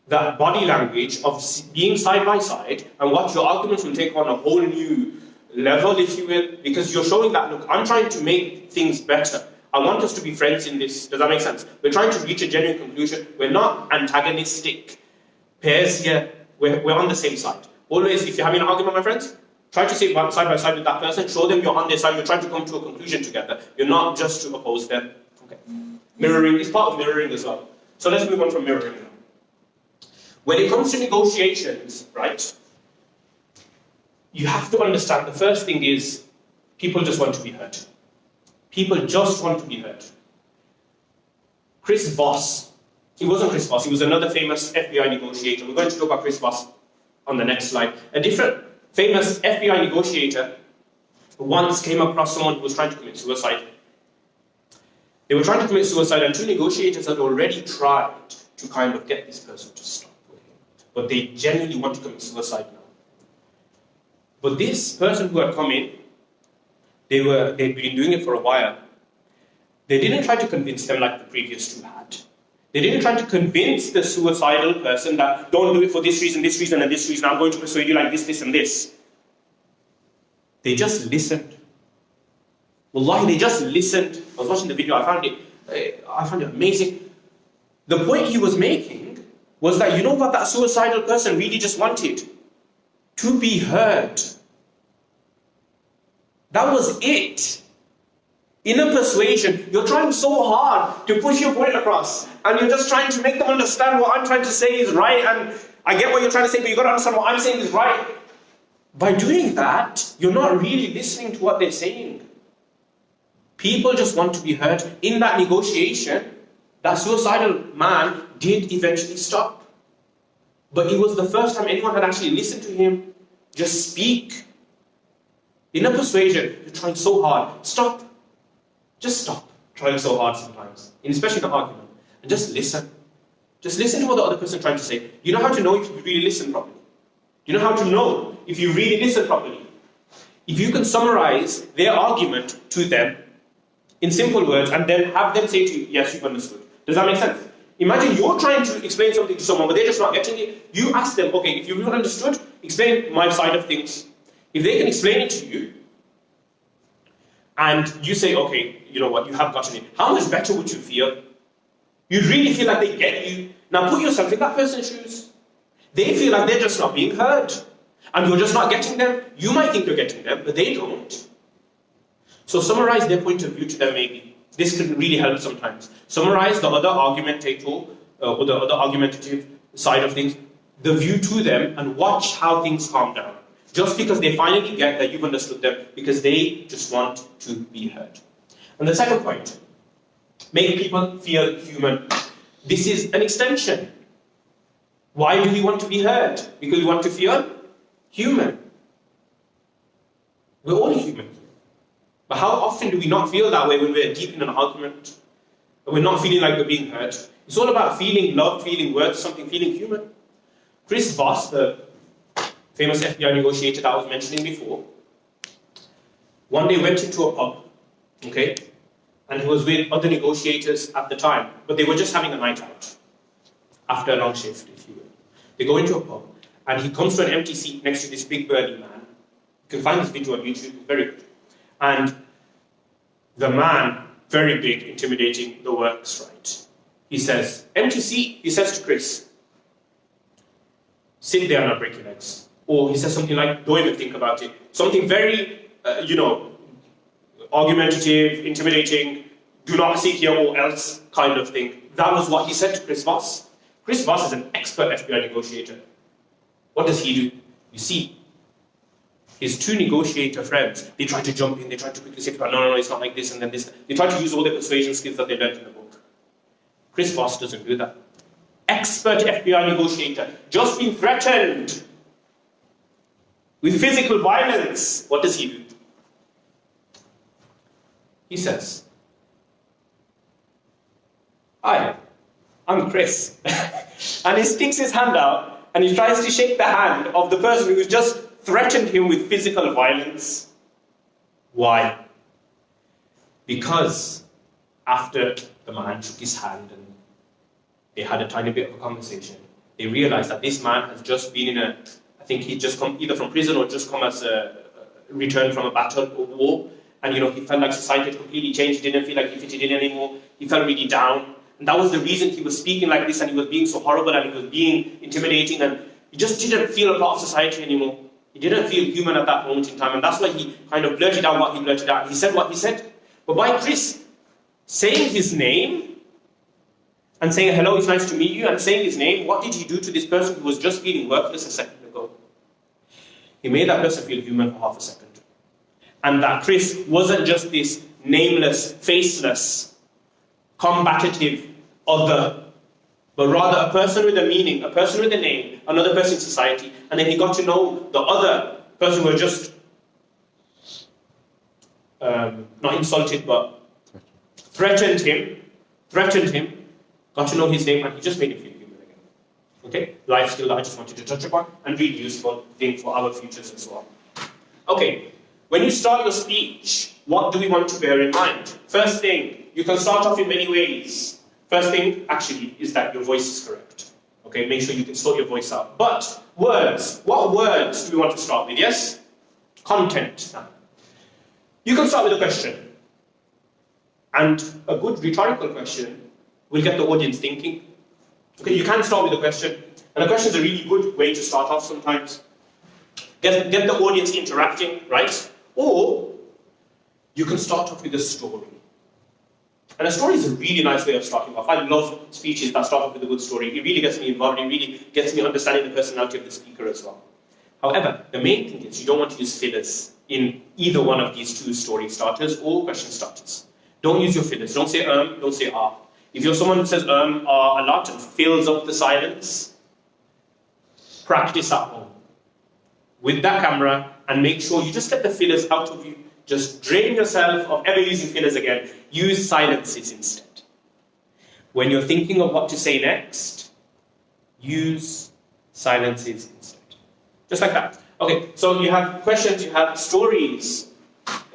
that body language of being side by side, and watch your arguments will take on a whole new level, if you will, because you're showing that, look, I'm trying to make things better. I want us to be friends in this. Does that make sense? We're trying to reach a genuine conclusion. We're not antagonistic pairs here. We're on the same side. Always, if you're having an argument, my friends, try to sit side by side with that person. Show them you're on their side. You're trying to come to a conclusion together. You're not just to oppose them. Okay. Mirroring is part of mirroring as well. So let's move on from mirroring now. When it comes to negotiations, right, you have to understand the first thing is People just want to be heard. People just want to be heard. Chris Voss, he wasn't Chris Voss, he was another famous FBI negotiator. We're going to talk about Chris Voss on the next slide. A different famous FBI negotiator once came across someone who was trying to commit suicide. They were trying to commit suicide, and two negotiators had already tried to kind of get this person to stop doing it. But they genuinely want to commit suicide now. But this person who had come in, they'd been doing it for a while. They didn't try to convince them like the previous two had. They didn't try to convince the suicidal person that don't do it for this reason, and this reason, I'm going to persuade you like this, and this. They just listened. Wallahi, they just listened. I was watching the video, I found it amazing. The point he was making was that, you know what that suicidal person really just wanted? To be heard. That was it. Inner persuasion, you're trying so hard to push your point across, and you're just trying to make them understand what I'm trying to say is right, and I get what you're trying to say, but you've got to understand what I'm saying is right. By doing that, you're not really listening to what they're saying. People just want to be heard. In that negotiation, that suicidal man did eventually stop. But it was the first time anyone had actually listened to him just speak. Inner persuasion, you're trying so hard. Stop. Just stop trying so hard sometimes, especially in an argument, and just listen. Just listen to what the other person is trying to say. You know how to know if you really listen properly? You know how to know if you really listen properly? If you can summarize their argument to them in simple words and then have them say to you, yes, you've understood. Does that make sense? Imagine you're trying to explain something to someone, but they're just not getting it. You ask them, okay, if you've understood, explain my side of things. If they can explain it to you, and you say, okay, you know what, you have gotten it, how much better would you feel? You'd really feel like they get you. Now put yourself in that person's shoes. They feel like they're just not being heard, and you're just not getting them. You might think you're getting them, but they don't. So summarize their point of view to them maybe. This can really help sometimes. Summarize the other argumentative or the other argumentative side of things, the view to them, and watch how things calm down. Just because they finally get that you've understood them, because they just want to be heard. And the second point, make people feel human. This is an extension. Why do we want to be heard? Because we want to feel human. We're all human. But how often do we not feel that way when we're deep in an argument? When we're not feeling like we're being heard? It's all about feeling loved, feeling worth something, feeling human. Chris Voss, the famous FBI negotiator that I was mentioning before, one day went into a pub, okay, and he was with other negotiators at the time, but they were just having a night out after a long shift, if you will. They go into a pub, and he comes to an empty seat next to this big burly man. You can find this video on YouTube, it's very good. And the man, very big, intimidating the works, right? He says, empty seat, he says to Chris, sit there and not break your legs. Or he says something like, don't even think about it. Something very, argumentative, intimidating, do not sit here or else kind of thing. That was what he said to Chris Voss. Chris Voss is an expert FBI negotiator. What does he do? You see, his two negotiator friends, they try to jump in, they try to quickly say, no, it's not like this and then this. They try to use all the persuasion skills that they learned in the book. Chris Voss doesn't do that. Expert FBI negotiator, just been threatened with physical violence. What does he do? He says, hi, I'm Chris. And he sticks his hand out and he tries to shake the hand of the person who's just threatened him with physical violence. Why? Because after the man shook his hand and they had a tiny bit of a conversation, they realized that this man has just been in I think he'd just come either from prison or just come as a return from a battle or war. And he felt like society had completely changed. He didn't feel like he fitted in anymore. He felt really down. And that was the reason he was speaking like this, and he was being so horrible, and he was being intimidating, and he just didn't feel a part of society anymore. He didn't feel human at that moment in time, and that's why he kind of blurted out what he blurted out. He said what he said. But by Chris saying his name and saying, hello, it's nice to meet you, and saying his name, what did he do to this person who was just feeling worthless a second ago? He made that person feel human for half a second. and that Chris wasn't just this nameless, faceless, combative other, but rather a person with a meaning, a person with a name, another person in society, and then he got to know the other person who was just not insulted, but threatened him, got to know his name, and he just made him feel human again. Okay? Life skill that I just wanted to touch upon, and really useful thing for our futures as well. Okay, when you start your speech, what do we want to bear in mind? First thing, you can start off in many ways. First thing, actually, is that your voice is correct. Okay, make sure you can sort your voice out. But words, what words do we want to start with? Yes? Content. You can start with a question. And a good rhetorical question will get the audience thinking. Okay, you can start with a question. And a question is a really good way to start off sometimes. Get the audience interacting, right? Or you can start off with a story. And a story is a really nice way of starting off. I love speeches that start off with a good story. It really gets me involved. It really gets me understanding the personality of the speaker as well. However, the main thing is you don't want to use fillers in either one of these two story starters or question starters. Don't use your fillers. Don't say don't say ah. If you're someone who says a lot and fills up the silence, practice at home with that camera and make sure you just get the fillers out of you. Just drain yourself of ever using fillers again. Use silences instead. When you're thinking of what to say next, use silences instead. Just like that. Okay, so you have questions, you have stories.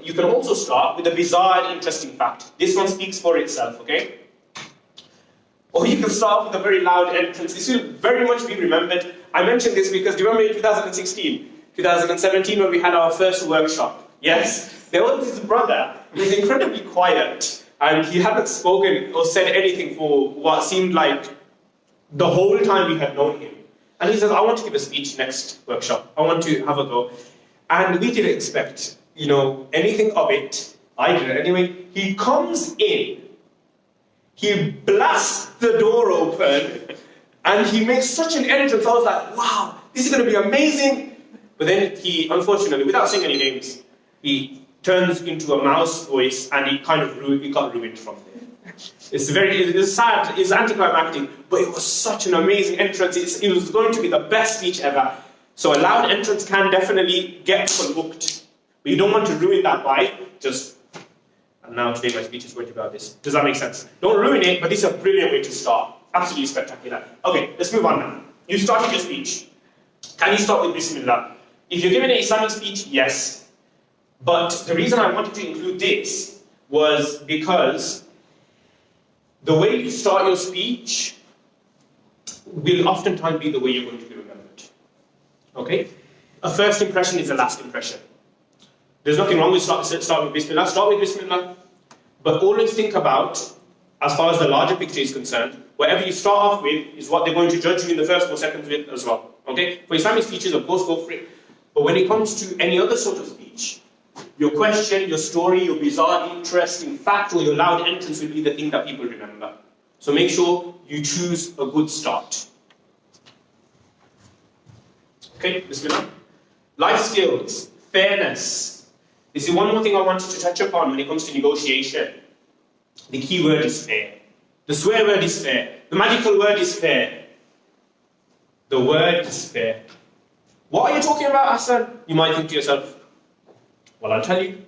You can also start with a bizarre, interesting fact. This one speaks for itself, okay? Or you can start with a very loud entrance. This will very much be remembered. I mentioned this because do you remember in 2016, 2017 when we had our first workshop? Yes? There was this brother who was incredibly quiet and he hadn't spoken or said anything for what seemed like the whole time we had known him. And he says, I want to give a speech next workshop. I want to have a go. And we didn't expect, anything of it. I didn't. Anyway, he comes in, he blasts the door open, and he makes such an entrance. I was like, wow, this is going to be amazing. But then he, unfortunately, without saying any names, he turns into a mouse voice, and it got ruined from there. It's sad, it's anticlimactic, but it was such an amazing entrance. It was going to be the best speech ever. So a loud entrance can definitely get people hooked. But you don't want to ruin that by just, and now today my speech is going to be about this. Does that make sense? Don't ruin it, but this is a brilliant way to start. Absolutely spectacular. Okay, let's move on now. You started your speech. Can you start with Bismillah? If you're giving an Islamic speech, yes. But the reason I wanted to include this was because the way you start your speech will oftentimes be the way you're going to be remembered. Okay? A first impression is a last impression. There's nothing wrong with start with Bismillah. Start with Bismillah. But always think about, as far as the larger picture is concerned, whatever you start off with is what they're going to judge you in the first 4 seconds with as well. Okay? For Islamic speeches, of course, go for it. But when it comes to any other sort of speech, your question, your story, your bizarre, interesting fact, or your loud entrance will be the thing that people remember. So make sure you choose a good start. Okay, Bismillah. Life skills, fairness. This is one more thing I wanted to touch upon when it comes to negotiation. The key word is fair. The swear word is fair. The magical word is fair. The word is fair. What are you talking about, Hassan? You might think to yourself, well, I'll tell you.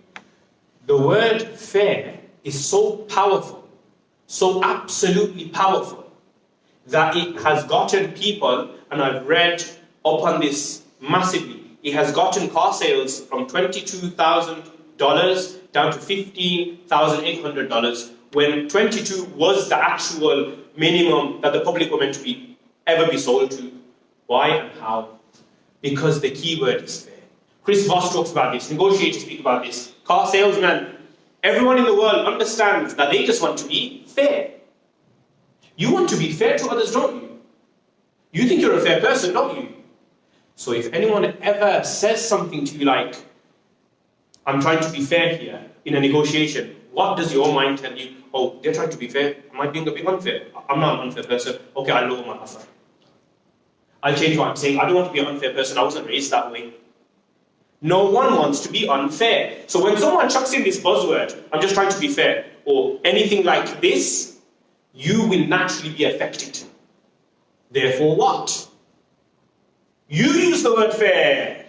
The word fair is so powerful, so absolutely powerful, that it has gotten people, and I've read up on this massively, it has gotten car sales from $22,000 down to $15,800, when 22 was the actual minimum that the public were meant to ever be sold to. Why and how? Because the key word is fair. Chris Voss talks about this, negotiators speak about this, car salesmen, everyone in the world understands that they just want to be fair. You want to be fair to others, don't you? You think you're a fair person, don't you? So if anyone ever says something to you like, I'm trying to be fair here in a negotiation, what does your mind tell you? Oh, they're trying to be fair. Am I being a bit unfair? I'm not an unfair person. Okay, I'll lower my offer. I'll change what I'm saying. I don't want to be an unfair person. I wasn't raised that way. No one wants to be unfair. So when someone chucks in this buzzword, I'm just trying to be fair, or anything like this, you will naturally be affected. Therefore what? You use the word fair.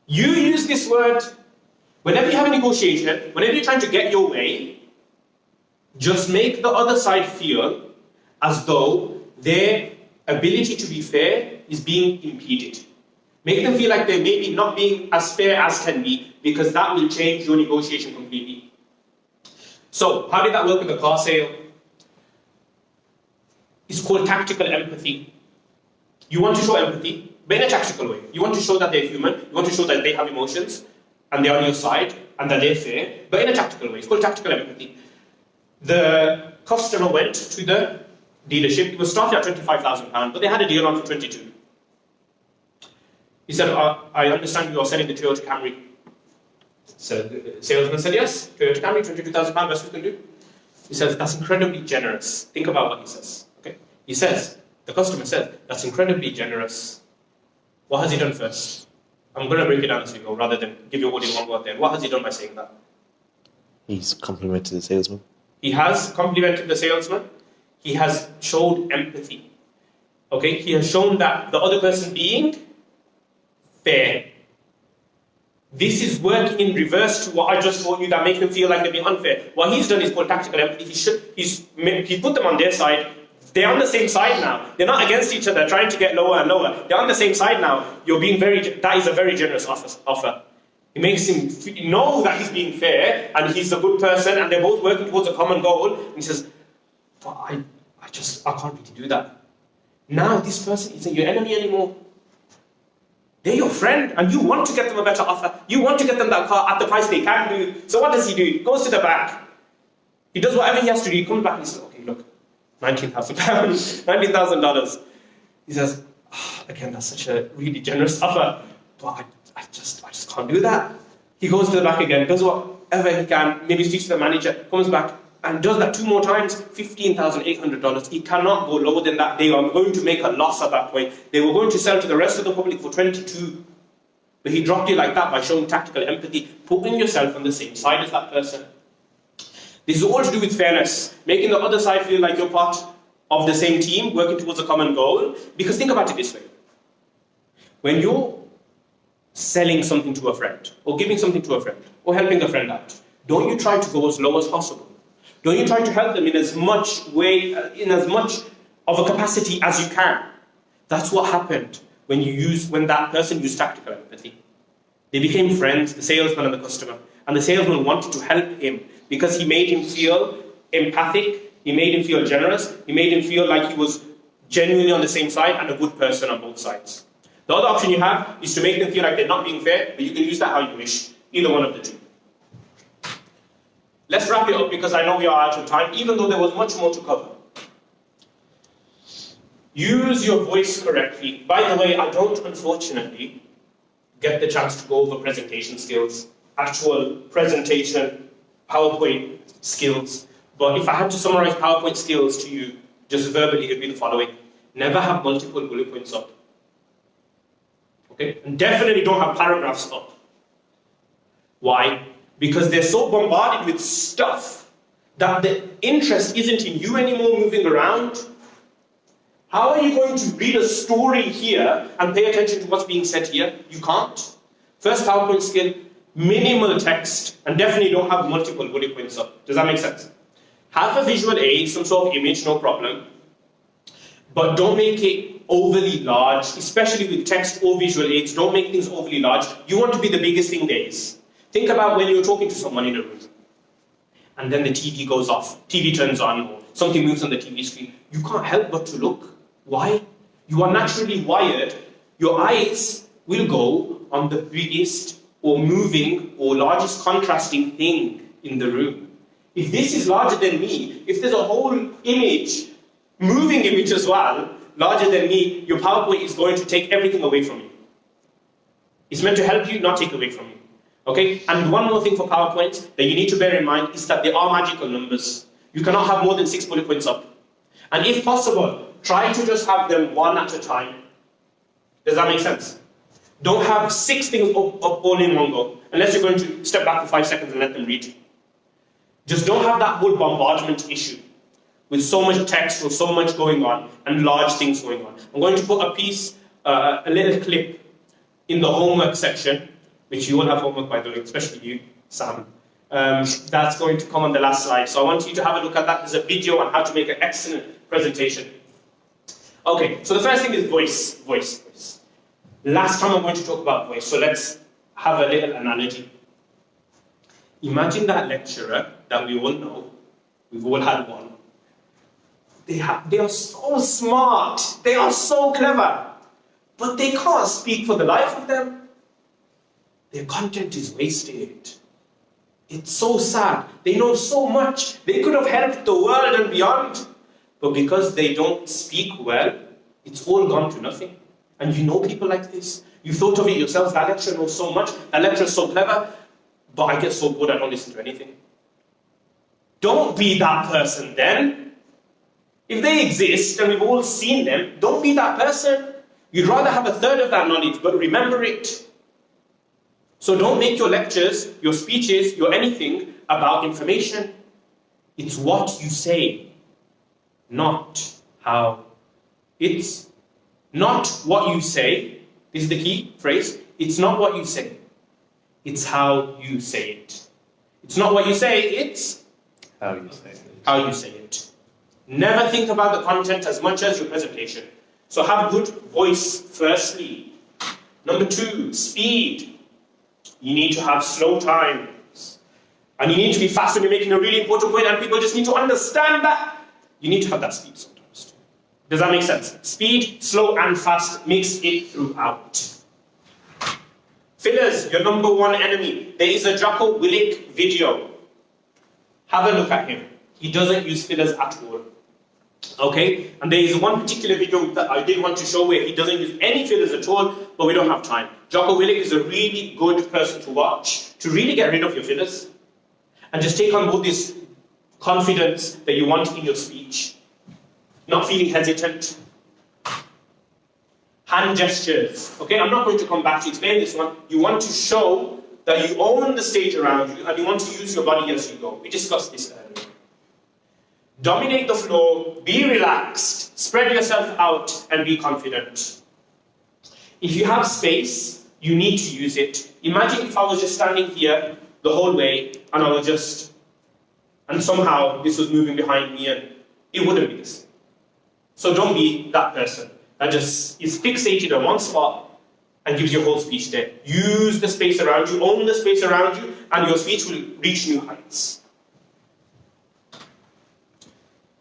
You use this word whenever you have a negotiation, whenever you're trying to get your way, just make the other side feel as though their ability to be fair is being impeded. Make them feel like they're maybe not being as fair as can be, because that will change your negotiation completely. So, how did that work with the car sale? It's called tactical empathy. You want to show empathy, but in a tactical way. You want to show that they're human, you want to show that they have emotions, and they're on your side, and that they're fair, but in a tactical way. It's called tactical empathy. The customer went to the dealership. It was started at £25,000, but they had a deal on for 22. He said, I understand you are selling the Toyota Camry. So the salesman said, yes, Toyota Camry, £22,000, best we can do. He says, that's incredibly generous. Think about what he says. Okay? He says, the customer says, that's incredibly generous. What has he done first? I'm going to break it down as we go, rather than give you all in one word there. What has he done by saying that? He's complimented the salesman. He has complimented the salesman. He has showed empathy. Okay? He has shown that the other person being fair. This is working in reverse to what I just told you that makes them feel like they're being unfair. What he's done is called tactical empathy. He put them on their side. They're on the same side now. They're not against each other, trying to get lower and lower. They're on the same side now. That is a very generous offer. It makes him know that he's being fair and he's a good person and they're both working towards a common goal. And he says, but I can't really do that. Now this person isn't your enemy anymore. They're your friend and you want to get them a better offer. You want to get them that car at the price they can do. So what does he do? He goes to the back. He does whatever he has to do. He comes back and he says, okay, look, £19,000, $19,000. He says, again, that's such a really generous offer, but I just can't do that. He goes to the back again, does whatever he can, maybe speaks to the manager, comes back and does that 2 more times, $15,800. He cannot go lower than that. They are going to make a loss at that point. They were going to sell to the rest of the public for 22. But he dropped it like that by showing tactical empathy, putting yourself on the same side as that person. This is all to do with fairness, making the other side feel like you're part of the same team, working towards a common goal. Because think about it this way. When you're selling something to a friend, or giving something to a friend, or helping a friend out, don't you try to go as low as possible? Don't you try to help them in as much of a capacity as you can? That's what happened when that person used tactical empathy. They became friends, the salesman and the customer, and the salesman wanted to help him because he made him feel empathic, he made him feel generous, he made him feel like he was genuinely on the same side and a good person on both sides. The other option you have is to make them feel like they're not being fair, but you can use that how you wish, either one of the two. Let's wrap it up because I know we are out of time, even though there was much more to cover. Use your voice correctly. By the way, I don't, unfortunately, get the chance to go over presentation skills, actual presentation, PowerPoint skills. But if I had to summarize PowerPoint skills to you, just verbally, it would be the following. Never have multiple bullet points up. Okay? And definitely don't have paragraphs up. Why? Because they're so bombarded with stuff that the interest isn't in you anymore moving around. How are you going to read a story here and pay attention to what's being said here? You can't. First PowerPoint skill, minimal text, and definitely don't have multiple bullet points up. Does that make sense? Have a visual aid, some sort of image, no problem. But don't make it overly large, especially with text or visual aids. Don't make things overly large. You want to be the biggest thing there is. Think about when you're talking to someone in a room, and then the TV goes off, TV turns on, or something moves on the TV screen. You can't help but to look. Why? You are naturally wired. Your eyes will go on the biggest or moving or largest contrasting thing in the room. If this is larger than me, if there's a whole image, moving image as well, larger than me, your PowerPoint is going to take everything away from you. It's meant to help you, not take away from you. Okay? And one more thing for PowerPoints that you need to bear in mind is that they are magical numbers. You cannot have more than 6 bullet points up. And if possible, try to just have them one at a time. Does that make sense? Don't have 6 things up all in one go, unless you're going to step back for 5 seconds and let them read. Just don't have that whole bombardment issue with so much text or so much going on and large things going on. I'm going to put a piece, a little clip in the homework section, which you all have homework by the way, especially you, Sam. That's going to come on the last slide. So I want you to have a look at that. There's a video on how to make an excellent presentation. Okay, so the first thing is voice. Voice. Last time I'm going to talk about voice, so let's have a little analogy. Imagine that lecturer that we all know, we've all had one. They are so smart, they are so clever, but they can't speak for the life of them. Their content is wasted. It's so sad. They know so much. They could have helped the world and beyond. But because they don't speak well, it's all gone to nothing. And you know people like this. You thought of it yourselves. That lecturer knows so much. That lecturer is so clever. But I get so bored I don't listen to anything. Don't be that person then. If they exist and we've all seen them, don't be that person. You'd rather have a third of that knowledge, but remember it. So don't make your lectures, your speeches, your anything about information. It's what you say, not how. It's not what you say. This is the key phrase. It's not what you say. It's how you say it. It's not what you say, it's How you say it. how you say it. Never think about the content as much as your presentation. So have good voice, firstly. Number 2, speed. You need to have slow times. And you need to be fast when you're making a really important point, and people just need to understand that. You need to have that speed sometimes too. Does that make sense? Speed, slow and fast, mix it throughout. Fillers, your number 1 enemy. There is a Jocko Willick video. Have a look at him. He doesn't use fillers at all. Okay? And there is one particular video that I did want to show where he doesn't use any fillers at all, but we don't have time. Jocko Willick is a really good person to watch to really get rid of your fillers and just take on board this confidence that you want in your speech. Not feeling hesitant. Hand gestures. Okay, I'm not going to come back to explain this one. You want to show that you own the stage around you and you want to use your body as you go. We discussed this earlier. Dominate the floor, be relaxed, spread yourself out and be confident. If you have space, you need to use it. Imagine if I was just standing here the whole way and somehow this was moving behind me and it wouldn't be the same. So don't be that person that just is fixated on one spot and gives your whole speech there. Use the space around you, own the space around you, and your speech will reach new heights.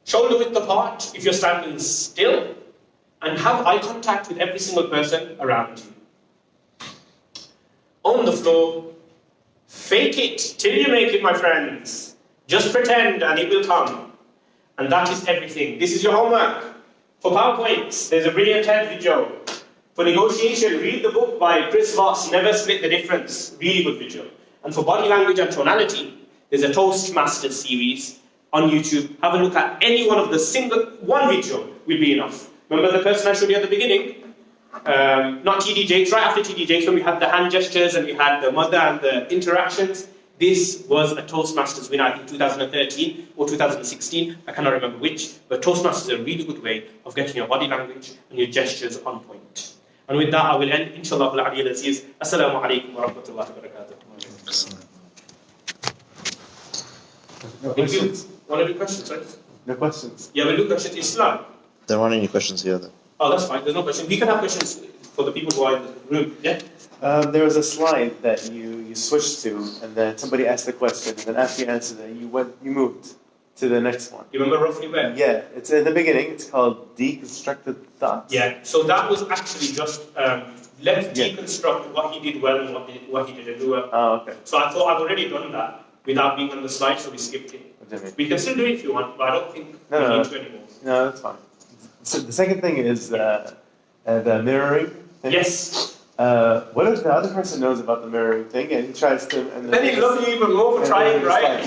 Shoulder width apart if you're standing still, and have eye contact with every single person around you. On the floor, fake it till you make it, my friends. Just pretend and it will come. And that is everything. This is your homework. For PowerPoints, there's a brilliant TED video. For negotiation, read the book by Chris Voss, Never Split the Difference. Really good video. And for body language and tonality, there's a Toastmasters series on YouTube. Have a look at any one of the one video will be enough. Remember the person I showed you at the beginning? Not TD Jakes, right after TD Jakes when we had the hand gestures and we had the mother and the interactions. This was a Toastmasters winner, I think 2013 or 2016, I cannot remember which, but Toastmasters is a really good way of getting your body language and your gestures on point. And with that, I will end. Inshallah, al-Ali al-Aziz. Assalamu alaikum wa rahmatullahi wa barakatuh. No questions. Want to do questions, right? No questions. Yeah, we'll do questions. Islam. There aren't any questions here, though. Oh, that's fine. There's no question. We can have questions for the people who are in the room. Yeah? There was a slide that you switched to, and then somebody asked the question, and then after you answered it, you moved to the next one. You remember roughly where? Yeah, it's in the beginning. It's called Deconstructed Thoughts. Yeah, so that was actually just let's deconstruct what he did well and what he didn't do well. Oh, okay. So I thought I've already done that without being on the slide, so we skipped it. We can still do it if you want, but I don't think we need to anymore. No, that's fine. So the second thing is the mirroring thing. Yes. What if the other person knows about the mirroring thing and he tries to... And then he loves you even more for trying, right?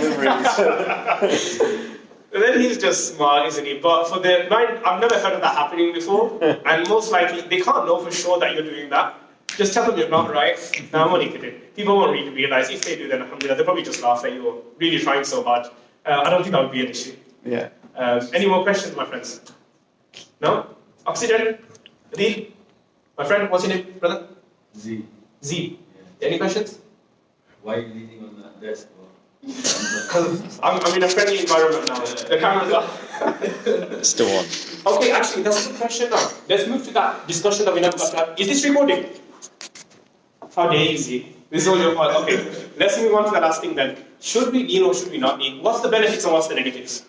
And then he's just smart, isn't he? But for the mind, I've never heard of that happening before, and most likely they can't know for sure that you're doing that. Just tell them you're not right. No, I'm only kidding. People won't really realize. If they do, then alhamdulillah, they'll probably just laugh at you or really trying so hard. I don't think that would be an issue. Yeah. Any more questions, my friends? No? Oxygen? Adil? My friend, what's your name, brother? Z. Z. Yeah. Any questions? Why are you leaning on that desk? I'm in a friendly environment now. The camera's off. Still on. Okay, actually, that's a good question now. Let's move to that discussion that we never got to have. Is this recording? How dare you, Z? This is all your fault. Okay, let's move on to the last thing then. Should we lean or should we not lean? What's the benefits and what's the negatives?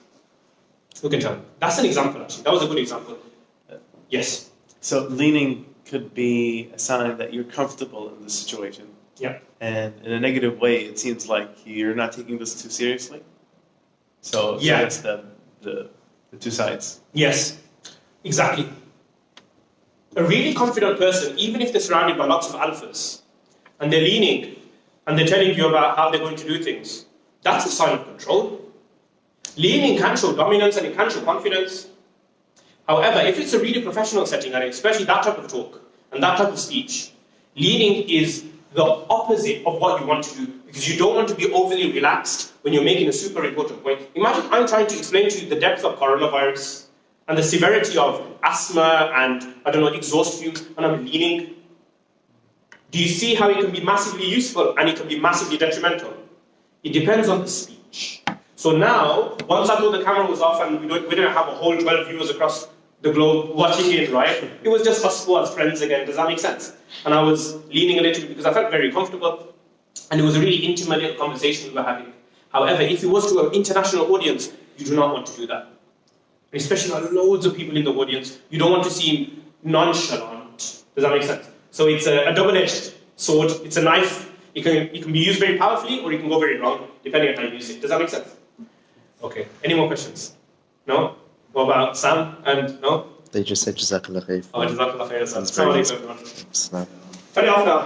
Who can tell me? That's an example, actually. That was a good example. Yes. So leaning could be a sign that you're comfortable in the situation. Yeah. And in a negative way, it seems like you're not taking this too seriously. So Yeah. that's the two sides. Yes. Exactly. A really confident person, even if they're surrounded by lots of alphas, and they're leaning, and they're telling you about how they're going to do things, that's a sign of control. Leaning can show dominance and it can show confidence. However, if it's a really professional setting, and especially that type of talk and that type of speech, leaning is the opposite of what you want to do, because you don't want to be overly relaxed when you're making a super important point. Imagine I'm trying to explain to you the depth of coronavirus and the severity of asthma and, I don't know, exhaust fumes, and I'm leaning. Do you see how it can be massively useful and it can be massively detrimental? It depends on the speech. So now, once I thought the camera was off and we didn't have a whole 12 viewers across the globe watching it, right? It was just us four as friends again. Does that make sense? And I was leaning a little bit because I felt very comfortable. And it was a really intimate little conversation we were having. However, if it was to an international audience, you do not want to do that. Especially when loads of people in the audience, you don't want to seem nonchalant. Does that make sense? So it's a double-edged sword. It's a knife. It can be used very powerfully or it can go very wrong, depending on how you use it. Does that make sense? Okay. Any more questions? No? What about Sam? And no? They just said Jazakallah khair. Oh, Jazakallah khair. That's Assalamu very alaikum, everyone. nice. Turn it off now.